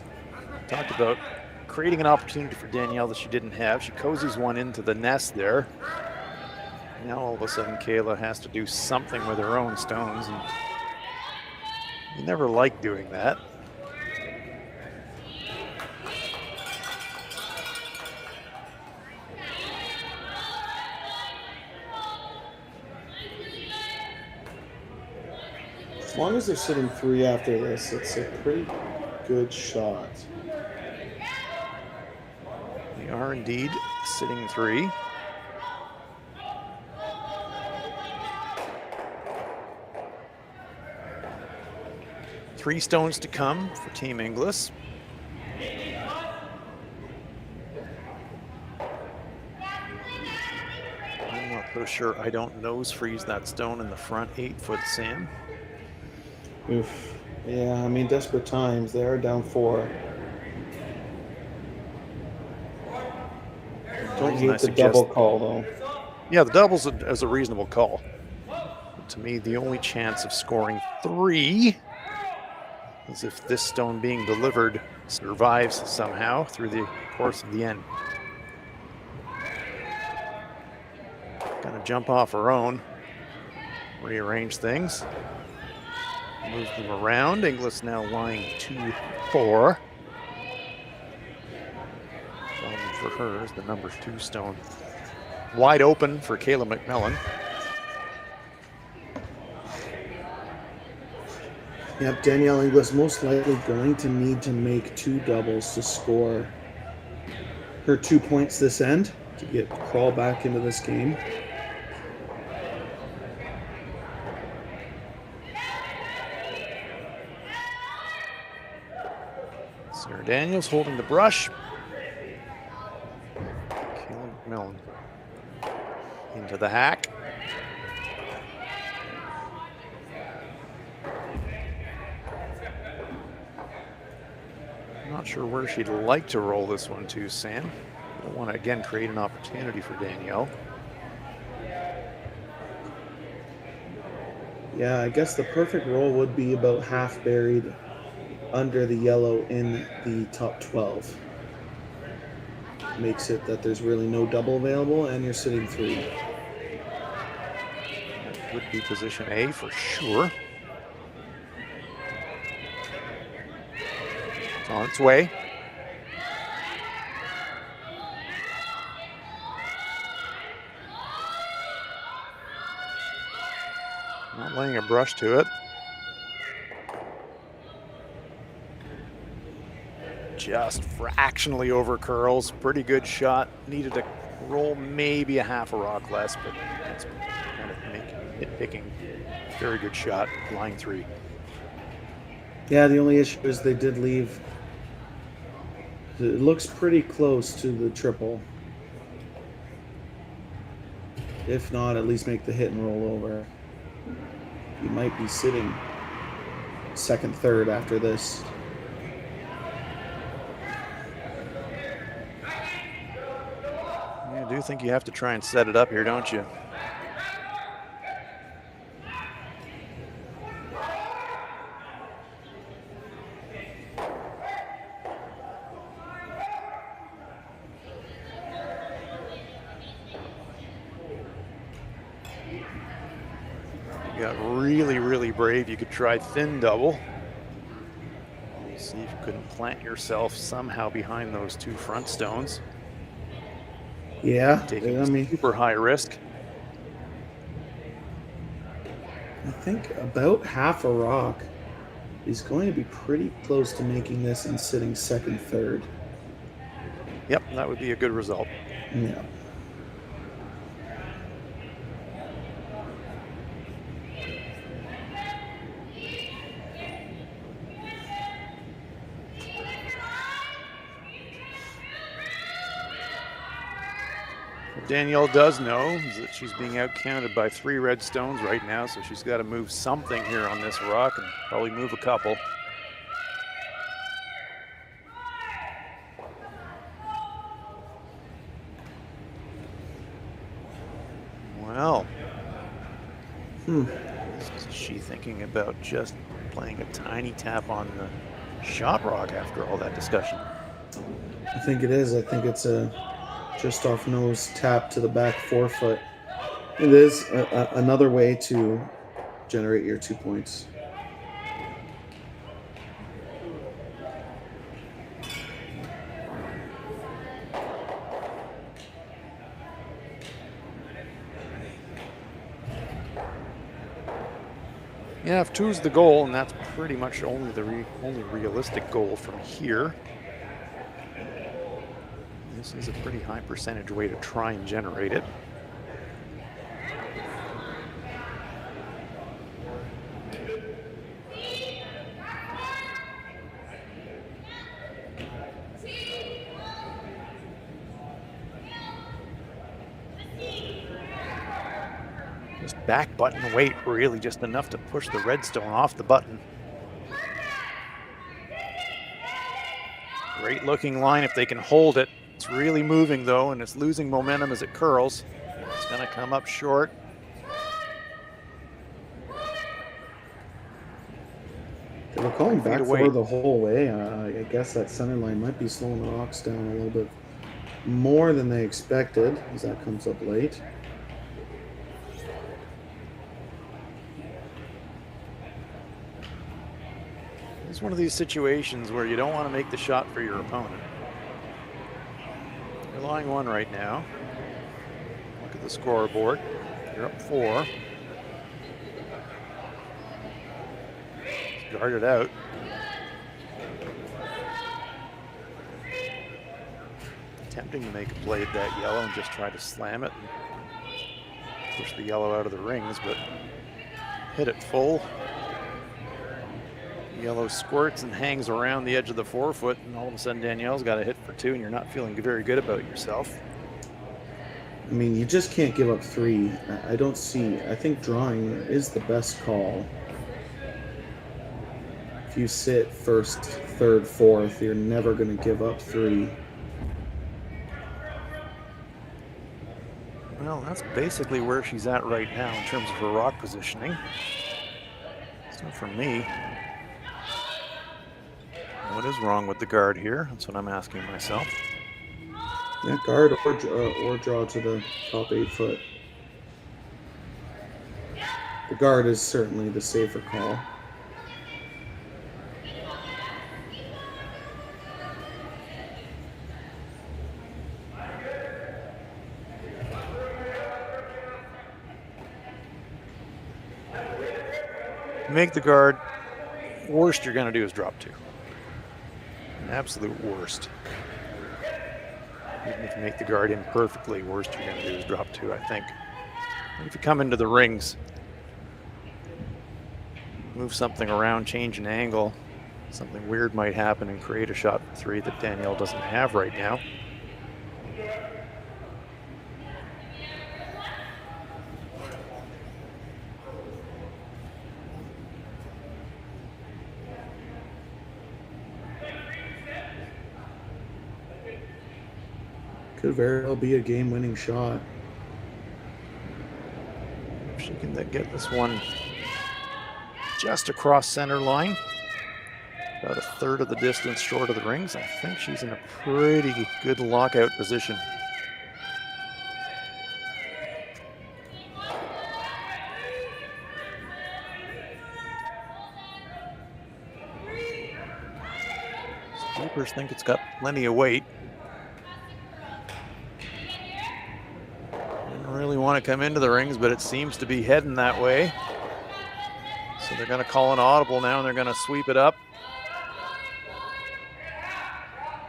talked about creating an opportunity for Danielle that she didn't have. She cozies one into the nest there. Now all of a sudden Kayla has to do something with her own stones, and you never like doing that. As long as they're sitting 3 after this, it's a pretty good shot. They are indeed sitting 3. Three stones to come for Team Inglis. I'm not so sure I don't nose freeze that stone in the front 8-foot, Sam. Oof. Yeah, I mean, desperate times. They are down 4. Don't hate the double call, though. Yeah, the double's is a reasonable call. But to me, the only chance of scoring 3 is if this stone being delivered survives somehow through the course of the end. Gonna jump off her own, rearrange things, move them around. Inglis now lying 2-4. Problem for her is the number 2 stone. Wide open for Kayla MacMillan. Yep, Danielle Inglis most likely going to need to make 2 doubles to score her 2 points this end to crawl back into this game. Sarah Daniels holding the brush. Kayla MacMillan into the hack. Not sure where she'd like to roll this one to, Sam. Don't want to again create an opportunity for Danielle. Yeah, I guess the perfect roll would be about half buried under the yellow in the top 12. Makes it that there's really no double available and you're sitting 3. That would be position A for sure. It's on its way. Not laying a brush to it. Just fractionally over curls. Pretty good shot. Needed to roll maybe a half a rock less, but that's kind of nitpicking. Very good shot, line 3. Yeah, the only issue is they did leave. It looks pretty close to the triple. If not, at least make the hit and roll over. You might be sitting 2nd, 3rd after this. I do think you have to try and set it up here, don't you? You got really brave. You could try thin double. See if you couldn't plant yourself somehow behind those 2 front stones. Yeah, taking super high risk. I think about half a rock is going to be pretty close to making this and sitting 2nd, 3rd. Yep, that would be a good result. Yeah. Danielle does know that she's being outcounted by 3 red stones right now, so she's got to move something here on this rock and probably move a couple. Well, is she thinking about just playing a tiny tap on the shot rock after all that discussion? I think it is. I think it's a just off nose tap to the back 4-foot. It is another way to generate your 2 points. Yeah, if 2's the goal, and that's pretty much only the only realistic goal from here. This is a pretty high percentage way to try and generate it. Just back button weight, really just enough to push the redstone off the button. Great looking line if they can hold it. It's really moving though, and it's losing momentum as it curls. It's gonna come up short. They were calling back for the whole way. I guess that center line might be slowing the Rocks down a little bit more than they expected, as that comes up late. It's one of these situations where you don't want to make the shot for your opponent. You're lying 1 right now. Look at the scoreboard. You're up 4. Guard it out. Attempting to make a play at that yellow and just try to slam it and push the yellow out of the rings, but hit it full. Yellow squirts and hangs around the edge of the 4-foot, and all of a sudden Danielle's got a hit for 2, and you're not feeling very good about yourself. I mean, you just can't give up 3. I don't see. I think drawing is the best call. If you sit 1st, 3rd, 4th, you're never going to give up 3. Well, that's basically where she's at right now in terms of her rock positioning. So for me, what is wrong with the guard here? That's what I'm asking myself. Yeah, guard or draw to the top 8 foot. The guard is certainly the safer call. Make the guard. Worst you're going to do is drop 2. An absolute worst. Even if you make the guard in perfectly, worst you're going to do is drop 2, I think. If you come into the rings, move something around, change an angle, something weird might happen and create a shot for 3 that Danielle doesn't have right now. Could very well be a game-winning shot. If she can get this one just across center line, about 1/3 of the distance short of the rings, I think she's in a pretty good lockout position. Keepers think it's got plenty of weight. Really want to come into the rings, but it seems to be heading that way. So they're going to call an audible now, and they're going to sweep it up.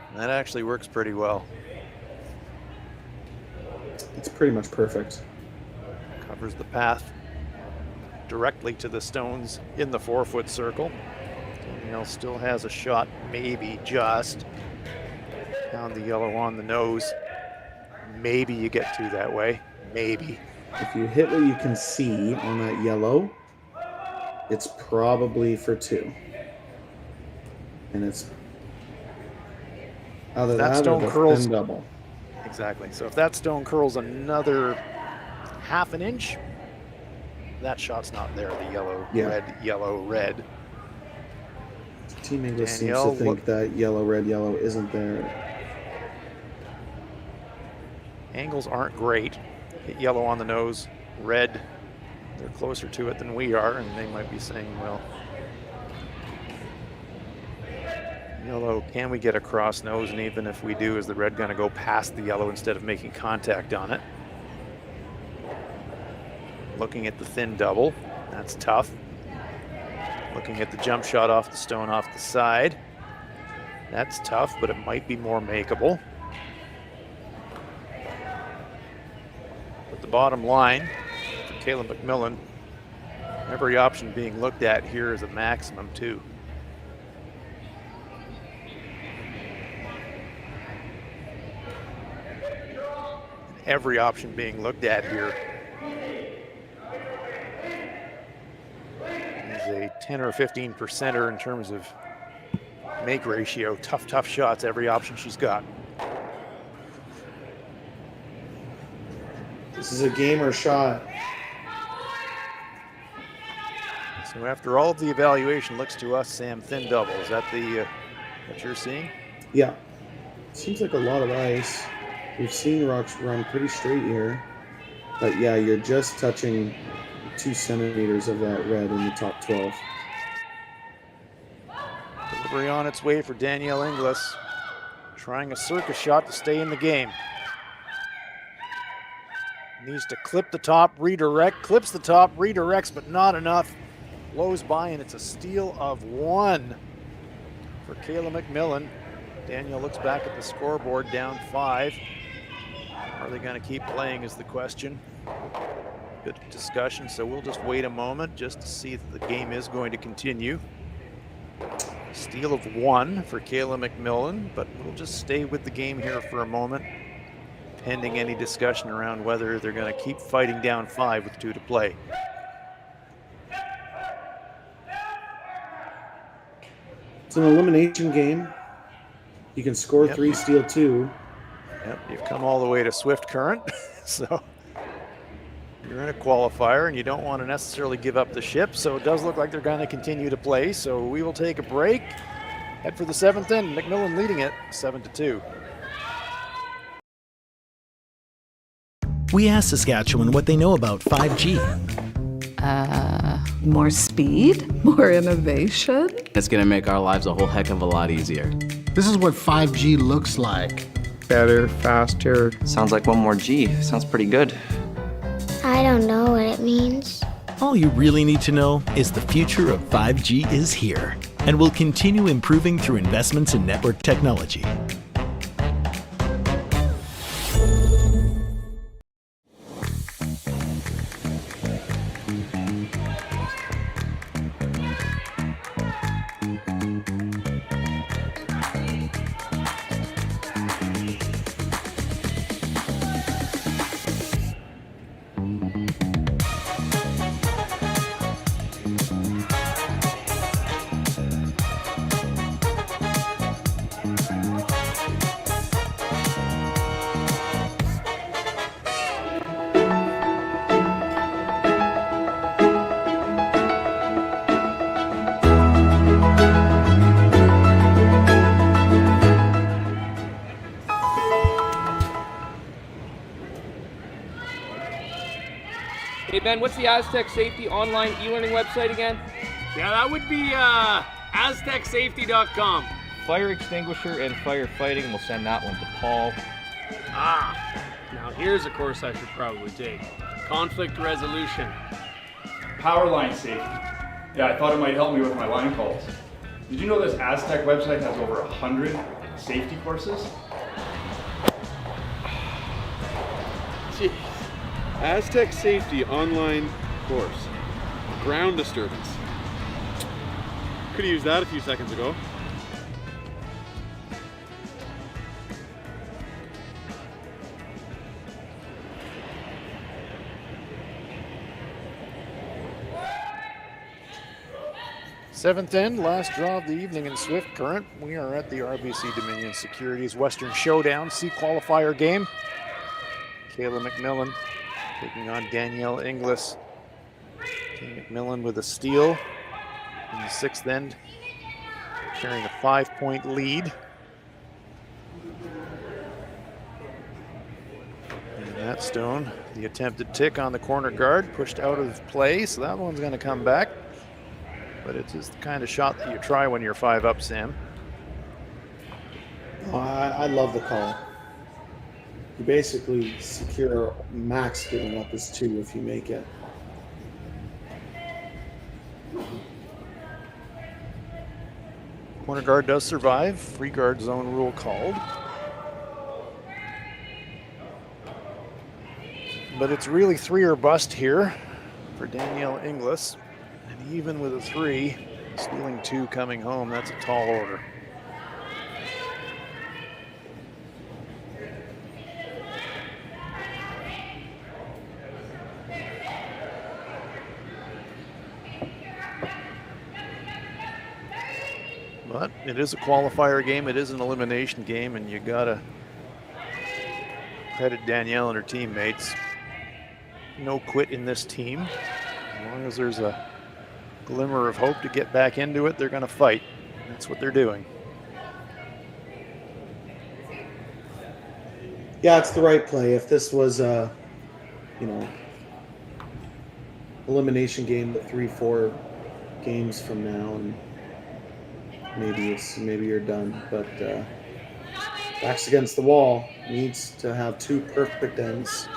And that actually works pretty well. It's pretty much perfect. Covers the path directly to the stones in the 4-foot circle. Danielle still has a shot, maybe just. Pound the yellow on the nose. Maybe you get 2 that way. Maybe. If you hit what you can see on that yellow, it's probably for 2. And it's either that stone or curls double. Exactly. So if that stone curls another 1/2 inch, that shot's not there. The yellow, red, yellow, red. Team Inglis seems to think that yellow, red, yellow isn't there. Angles aren't great. Hit yellow on the nose, red, they're closer to it than we are, and they might be saying, well, yellow, can we get a cross nose? And even if we do, is the red going to go past the yellow instead of making contact on it? Looking at the thin double, that's tough. Looking at the jump shot off the stone off the side, that's tough, but it might be more makeable. But the bottom line for Kayla MacMillan, every option being looked at here is a maximum too. Every option being looked at here is a 10 or 15%er in terms of make ratio. Tough shots, every option she's got. This is a gamer shot. So after all of the evaluation, looks to us, Sam, thin double. Is that the what you're seeing? Yeah. Seems like a lot of ice. We've seen rocks run pretty straight here. But yeah, you're just touching 2 centimeters of that red in the top 12. Delivery on its way for Danielle Inglis. Trying a circus shot to stay in the game. Needs to clip the top, redirect, clips the top, redirects, but not enough. Blows by, and it's a steal of 1 for Kayla MacMillan. Danielle looks back at the scoreboard, down 5. Are they going to keep playing is the question. Good discussion, so we'll just wait a moment just to see if the game is going to continue. Steal of 1 for Kayla MacMillan, but we'll just stay with the game here for a moment, pending any discussion around whether they're going to keep fighting down 5 with 2 to play. It's an elimination game. You can score 3, steal 2. Yep, you've come all the way to Swift Current, so you're in a qualifier and you don't want to necessarily give up the ship, so it does look like they're going to continue to play, so we will take a break, head for the 7th end, MacMillan leading it 7-2. We asked Saskatchewan what they know about 5G. More speed, more innovation. It's going to make our lives a whole heck of a lot easier. This is what 5G looks like. Better, faster. Sounds like one more G. Sounds pretty good. I don't know what it means. All you really need to know is the future of 5G is here and will continue improving through investments in network technology. Hey Ben, what's the Aztec Safety online e-learning website again? Yeah, that would be aztecsafety.com. Fire extinguisher and firefighting, we'll send that one to Paul. Now here's a course I should probably take. Conflict resolution. Power line safety. Yeah, I thought it might help me with my line calls. Did you know this Aztec website has over 100 safety courses? Jeez. Aztec Safety online course. Ground disturbance. Could have used that a few seconds ago. Seventh end, last draw of the evening in Swift Current. We are at the RBC Dominion Securities Western Showdown C qualifier game. Kayla MacMillan taking on Danielle Inglis. MacMillan with a steal in the 6th end, carrying a 5-point lead. And That stone, the attempted tick on the corner guard, pushed out of play, so that one's going to come back. But it's just the kind of shot that you try when you're 5 up, Sam. Oh, I love the call. You basically secure max giving up is 2 if you make it. Corner guard does survive. Free guard zone rule called. But it's really 3 or bust here for Danielle Inglis. And even with a 3, stealing 2 coming home, that's a tall order. But it is a qualifier game, it is an elimination game, and you gotta credit Danielle and her teammates. No quit in this team. As long as there's a glimmer of hope to get back into it, they're gonna fight. That's what they're doing. Yeah, it's the right play. If this was elimination game, 3-4 games from now, and maybe you're done. But backs against the wall, needs to have 2 perfect ends.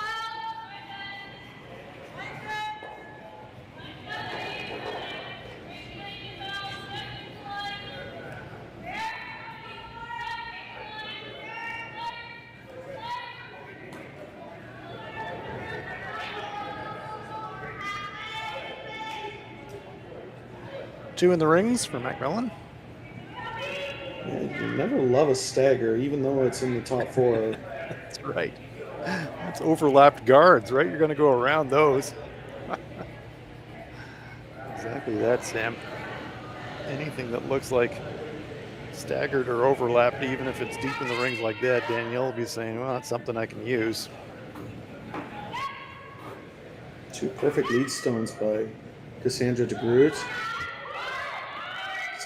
Two in the rings for MacMillan. Yeah, you never love a stagger, even though it's in the top 4. That's right. That's overlapped guards, right? You're going to go around those. Exactly that, Sam. Anything that looks like staggered or overlapped, even if it's deep in the rings like that, Danielle will be saying, well, that's something I can use. 2 perfect lead stones by Cassandra DeGroot.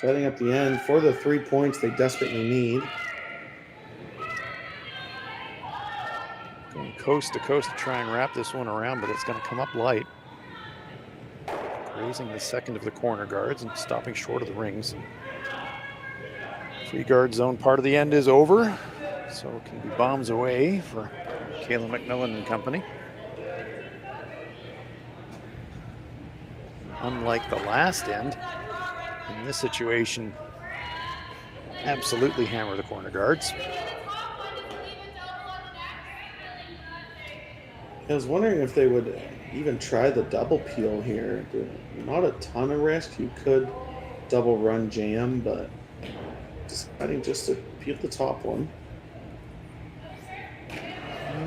Setting up the end for the 3 points they desperately need. Going coast to coast to try and wrap this one around, but it's going to come up light. Grazing the second of the corner guards and stopping short of the rings. Free guard zone part of the end is over, so it can be bombs away for Kayla MacMillan and company. Unlike the last end, in this situation, absolutely hammer the corner guards. I was wondering if they would even try the double peel here. Not a ton of risk. You could double run jam, but deciding just to peel the top one.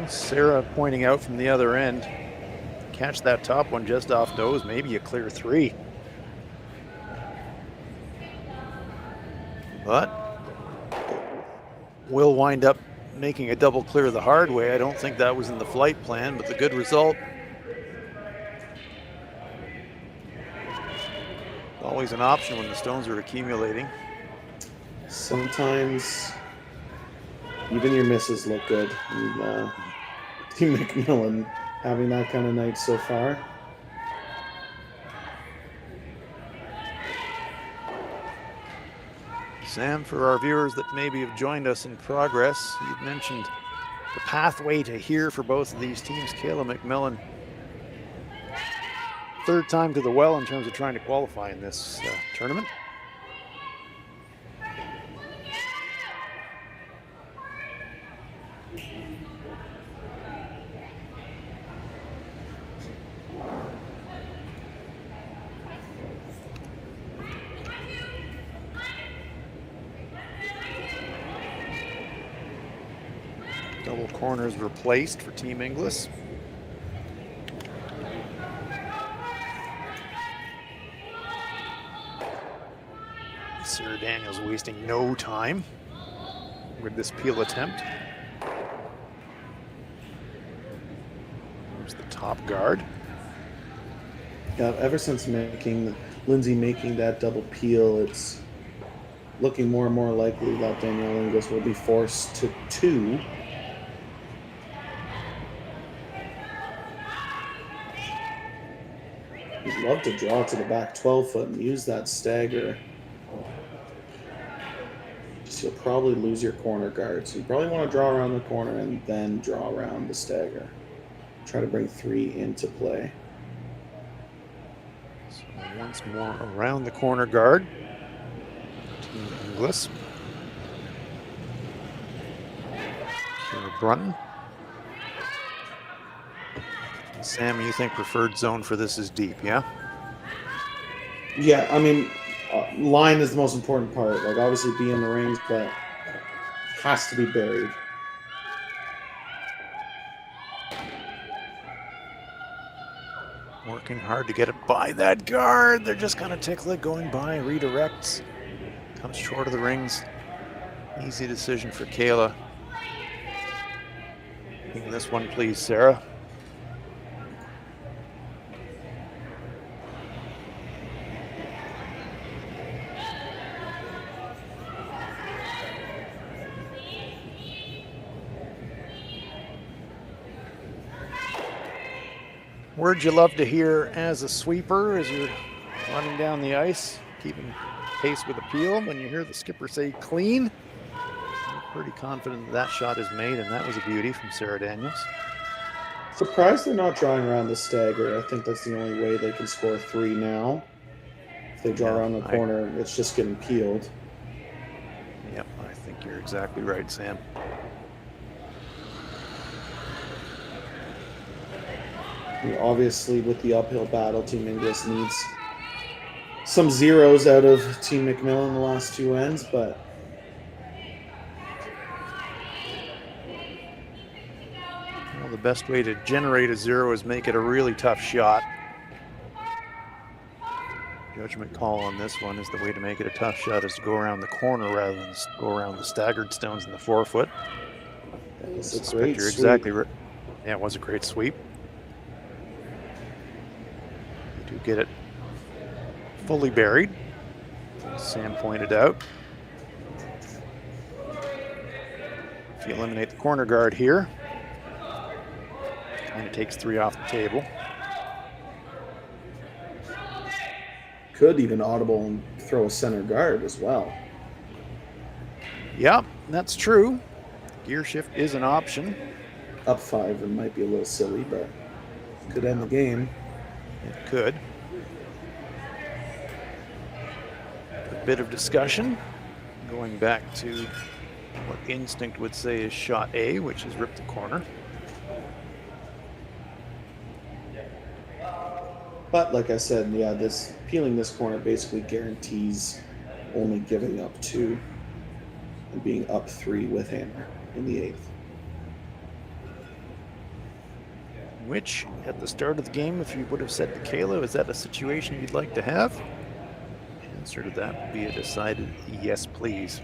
Sarah pointing out from the other end. Catch that top one just off nose, maybe a clear 3. But will wind up making a double clear the hard way. I don't think that was in the flight plan, but the good result. Always an option when the stones are accumulating. Sometimes even your misses look good. And, Team MacMillan having that kind of night so far. Sam, for our viewers that maybe have joined us in progress, you've mentioned the pathway to here for both of these teams. Kayla MacMillan, 3rd time to the well in terms of trying to qualify in this tournament. Double corners replaced for Team Inglis. Sarah Daniels wasting no time with this peel attempt. There's the top guard. Yeah, ever since Lindsay making that double peel, it's looking more and more likely that Danielle Inglis will be forced to 2. love to draw to the back 12 foot and use that stagger. Just you'll probably lose your corner guard. So you probably want to draw around the corner and then draw around the stagger. Try to bring 3 into play. So once more around the corner guard. Team Inglis. Kira Brunton. Sam, you think preferred zone for this is deep, yeah? Yeah, I mean, line is the most important part. Like, obviously be in the rings, but has to be buried. Working hard to get it by that guard. They're just kind of tickling, going by, redirects. Comes short of the rings. Easy decision for Kayla. Taking this one, please, Sarah. Word you love to hear as a sweeper as you're running down the ice, keeping pace with appeal. When you hear the skipper say clean, you're pretty confident that shot is made, and that was a beauty from Sarah Daniels. Surprised they're not drawing around the stagger. I think that's the only way they can score 3 now. If they draw around the corner, it's just getting peeled. Yep, I think you're exactly right, Sam. Obviously, with the uphill battle, Team Inglis needs some zeros out of Team MacMillan the last 2 ends, but well, the best way to generate a 0 is make it a really tough shot. Judgment call on this one is the way to make it a tough shot is to go around the corner rather than go around the staggered stones in the 4-foot. It's a great You're sweep. exactly right. Yeah, it was a great sweep. To get it fully buried, as Sam pointed out. If you eliminate the corner guard here, kind of takes 3 off the table. Could even audible and throw a center guard as well. Yeah, that's true. Gear shift is an option. Up 5, it might be a little silly, but could end the game. It could. A bit of discussion going back to what instinct would say is shot A, which is rip the corner. But like I said, yeah, this peeling this corner basically guarantees only giving up 2 and being up 3 with hammer in the 8th. Which, at the start of the game, if you would have said to Kayla, is that a situation you'd like to have? The answer to that would be a decided yes, please.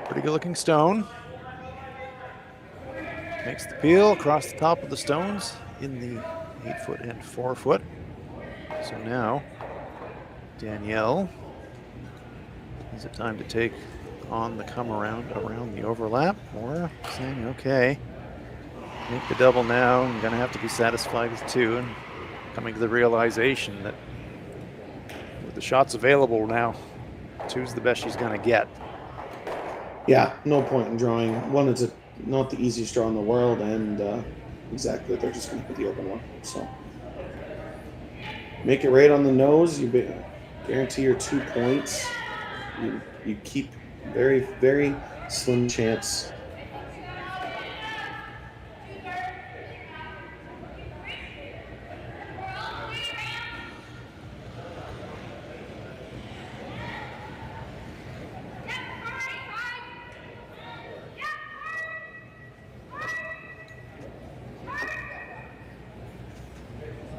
Pretty good looking stone. Makes the peel across the top of the stones in the 8-foot and 4-foot. So now, Danielle, is it time to take on the come around the overlap? Or saying, okay, make the double now. I'm going to have to be satisfied with 2 and coming to the realization that with the shots available now, 2's the best she's going to get. Yeah, no point in drawing. One, it's not the easiest draw in the world, and exactly, they're just going to put the open one. So make it right on the nose. You guarantee your 2 points. You keep very, very slim chance.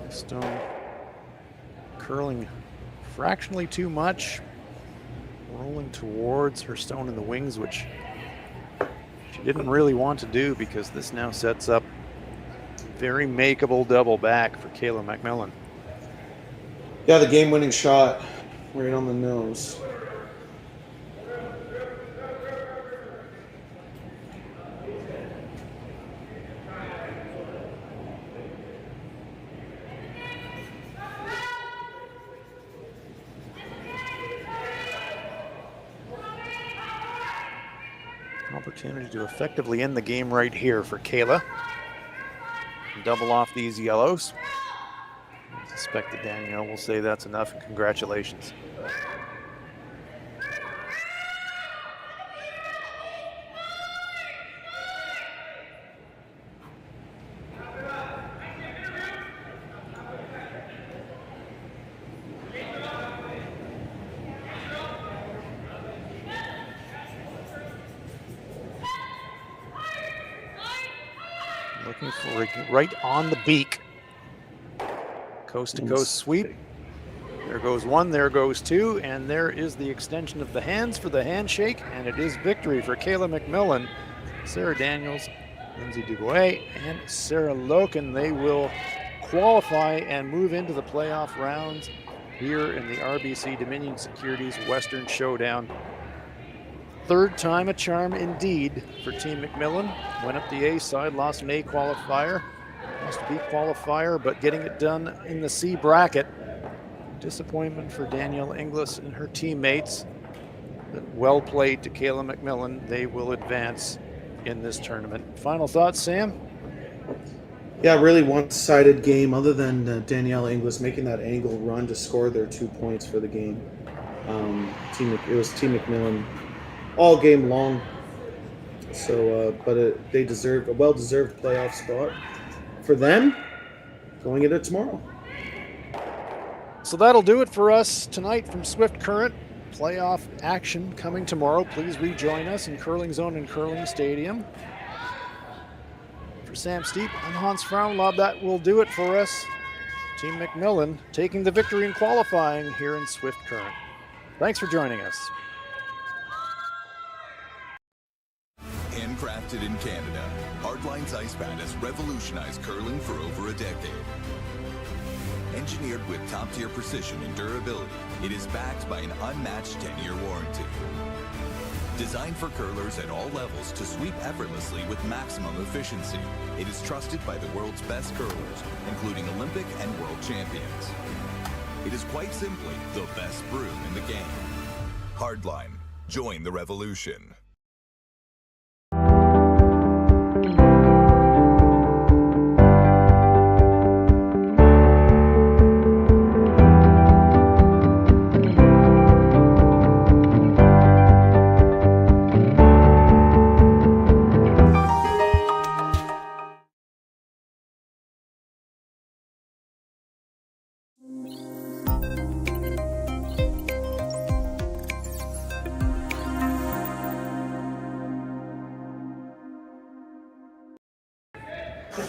Stone curling fractionally too much, rolling towards her stone in the wings, which she didn't really want to do because this now sets up very makeable double back for Kayla MacMillan. Yeah, the game-winning shot right on the nose. Opportunity to effectively end the game right here for Kayla. Double off these yellows. I suspect that Danielle will say that's enough, and congratulations. Looking for a right on the beak. Coast to coast sweep. There goes one, there goes two, and there is the extension of the hands for the handshake, and it is victory for Kayla MacMillan. Sarah Daniels, Lindsay Dubois, and Sarah Loken. They will qualify and move into the playoff rounds here in the RBC Dominion Securities Western Showdown. Third time a charm indeed for Team MacMillan. Went up the A side, lost an A qualifier, lost a B qualifier, but getting it done in the C bracket. Disappointment for Danielle Inglis and her teammates. But well played to Kayla MacMillan. They will advance in this tournament. Final thoughts, Sam? Yeah, really one-sided game other than Danielle Inglis making that angle run to score their 2 points for the game. It was Team MacMillan all game long. So, but they deserved a well-deserved playoff spot for them going into tomorrow. So that'll do it for us tonight from Swift Current. Playoff action coming tomorrow. Please rejoin us in Curling Zone and Curling Stadium. For Sam Steep, I'm Hans Frauenlob. That will do it for us. Team MacMillan taking the victory in qualifying here in Swift Current. Thanks for joining us. Handcrafted in Canada, Hardline's ice pad has revolutionized curling for over a decade. Engineered with top-tier precision and durability, it is backed by an unmatched 10-year warranty. Designed for curlers at all levels to sweep effortlessly with maximum efficiency, it is trusted by the world's best curlers, including Olympic and world champions. It is quite simply the best broom in the game. Hardline, join the revolution.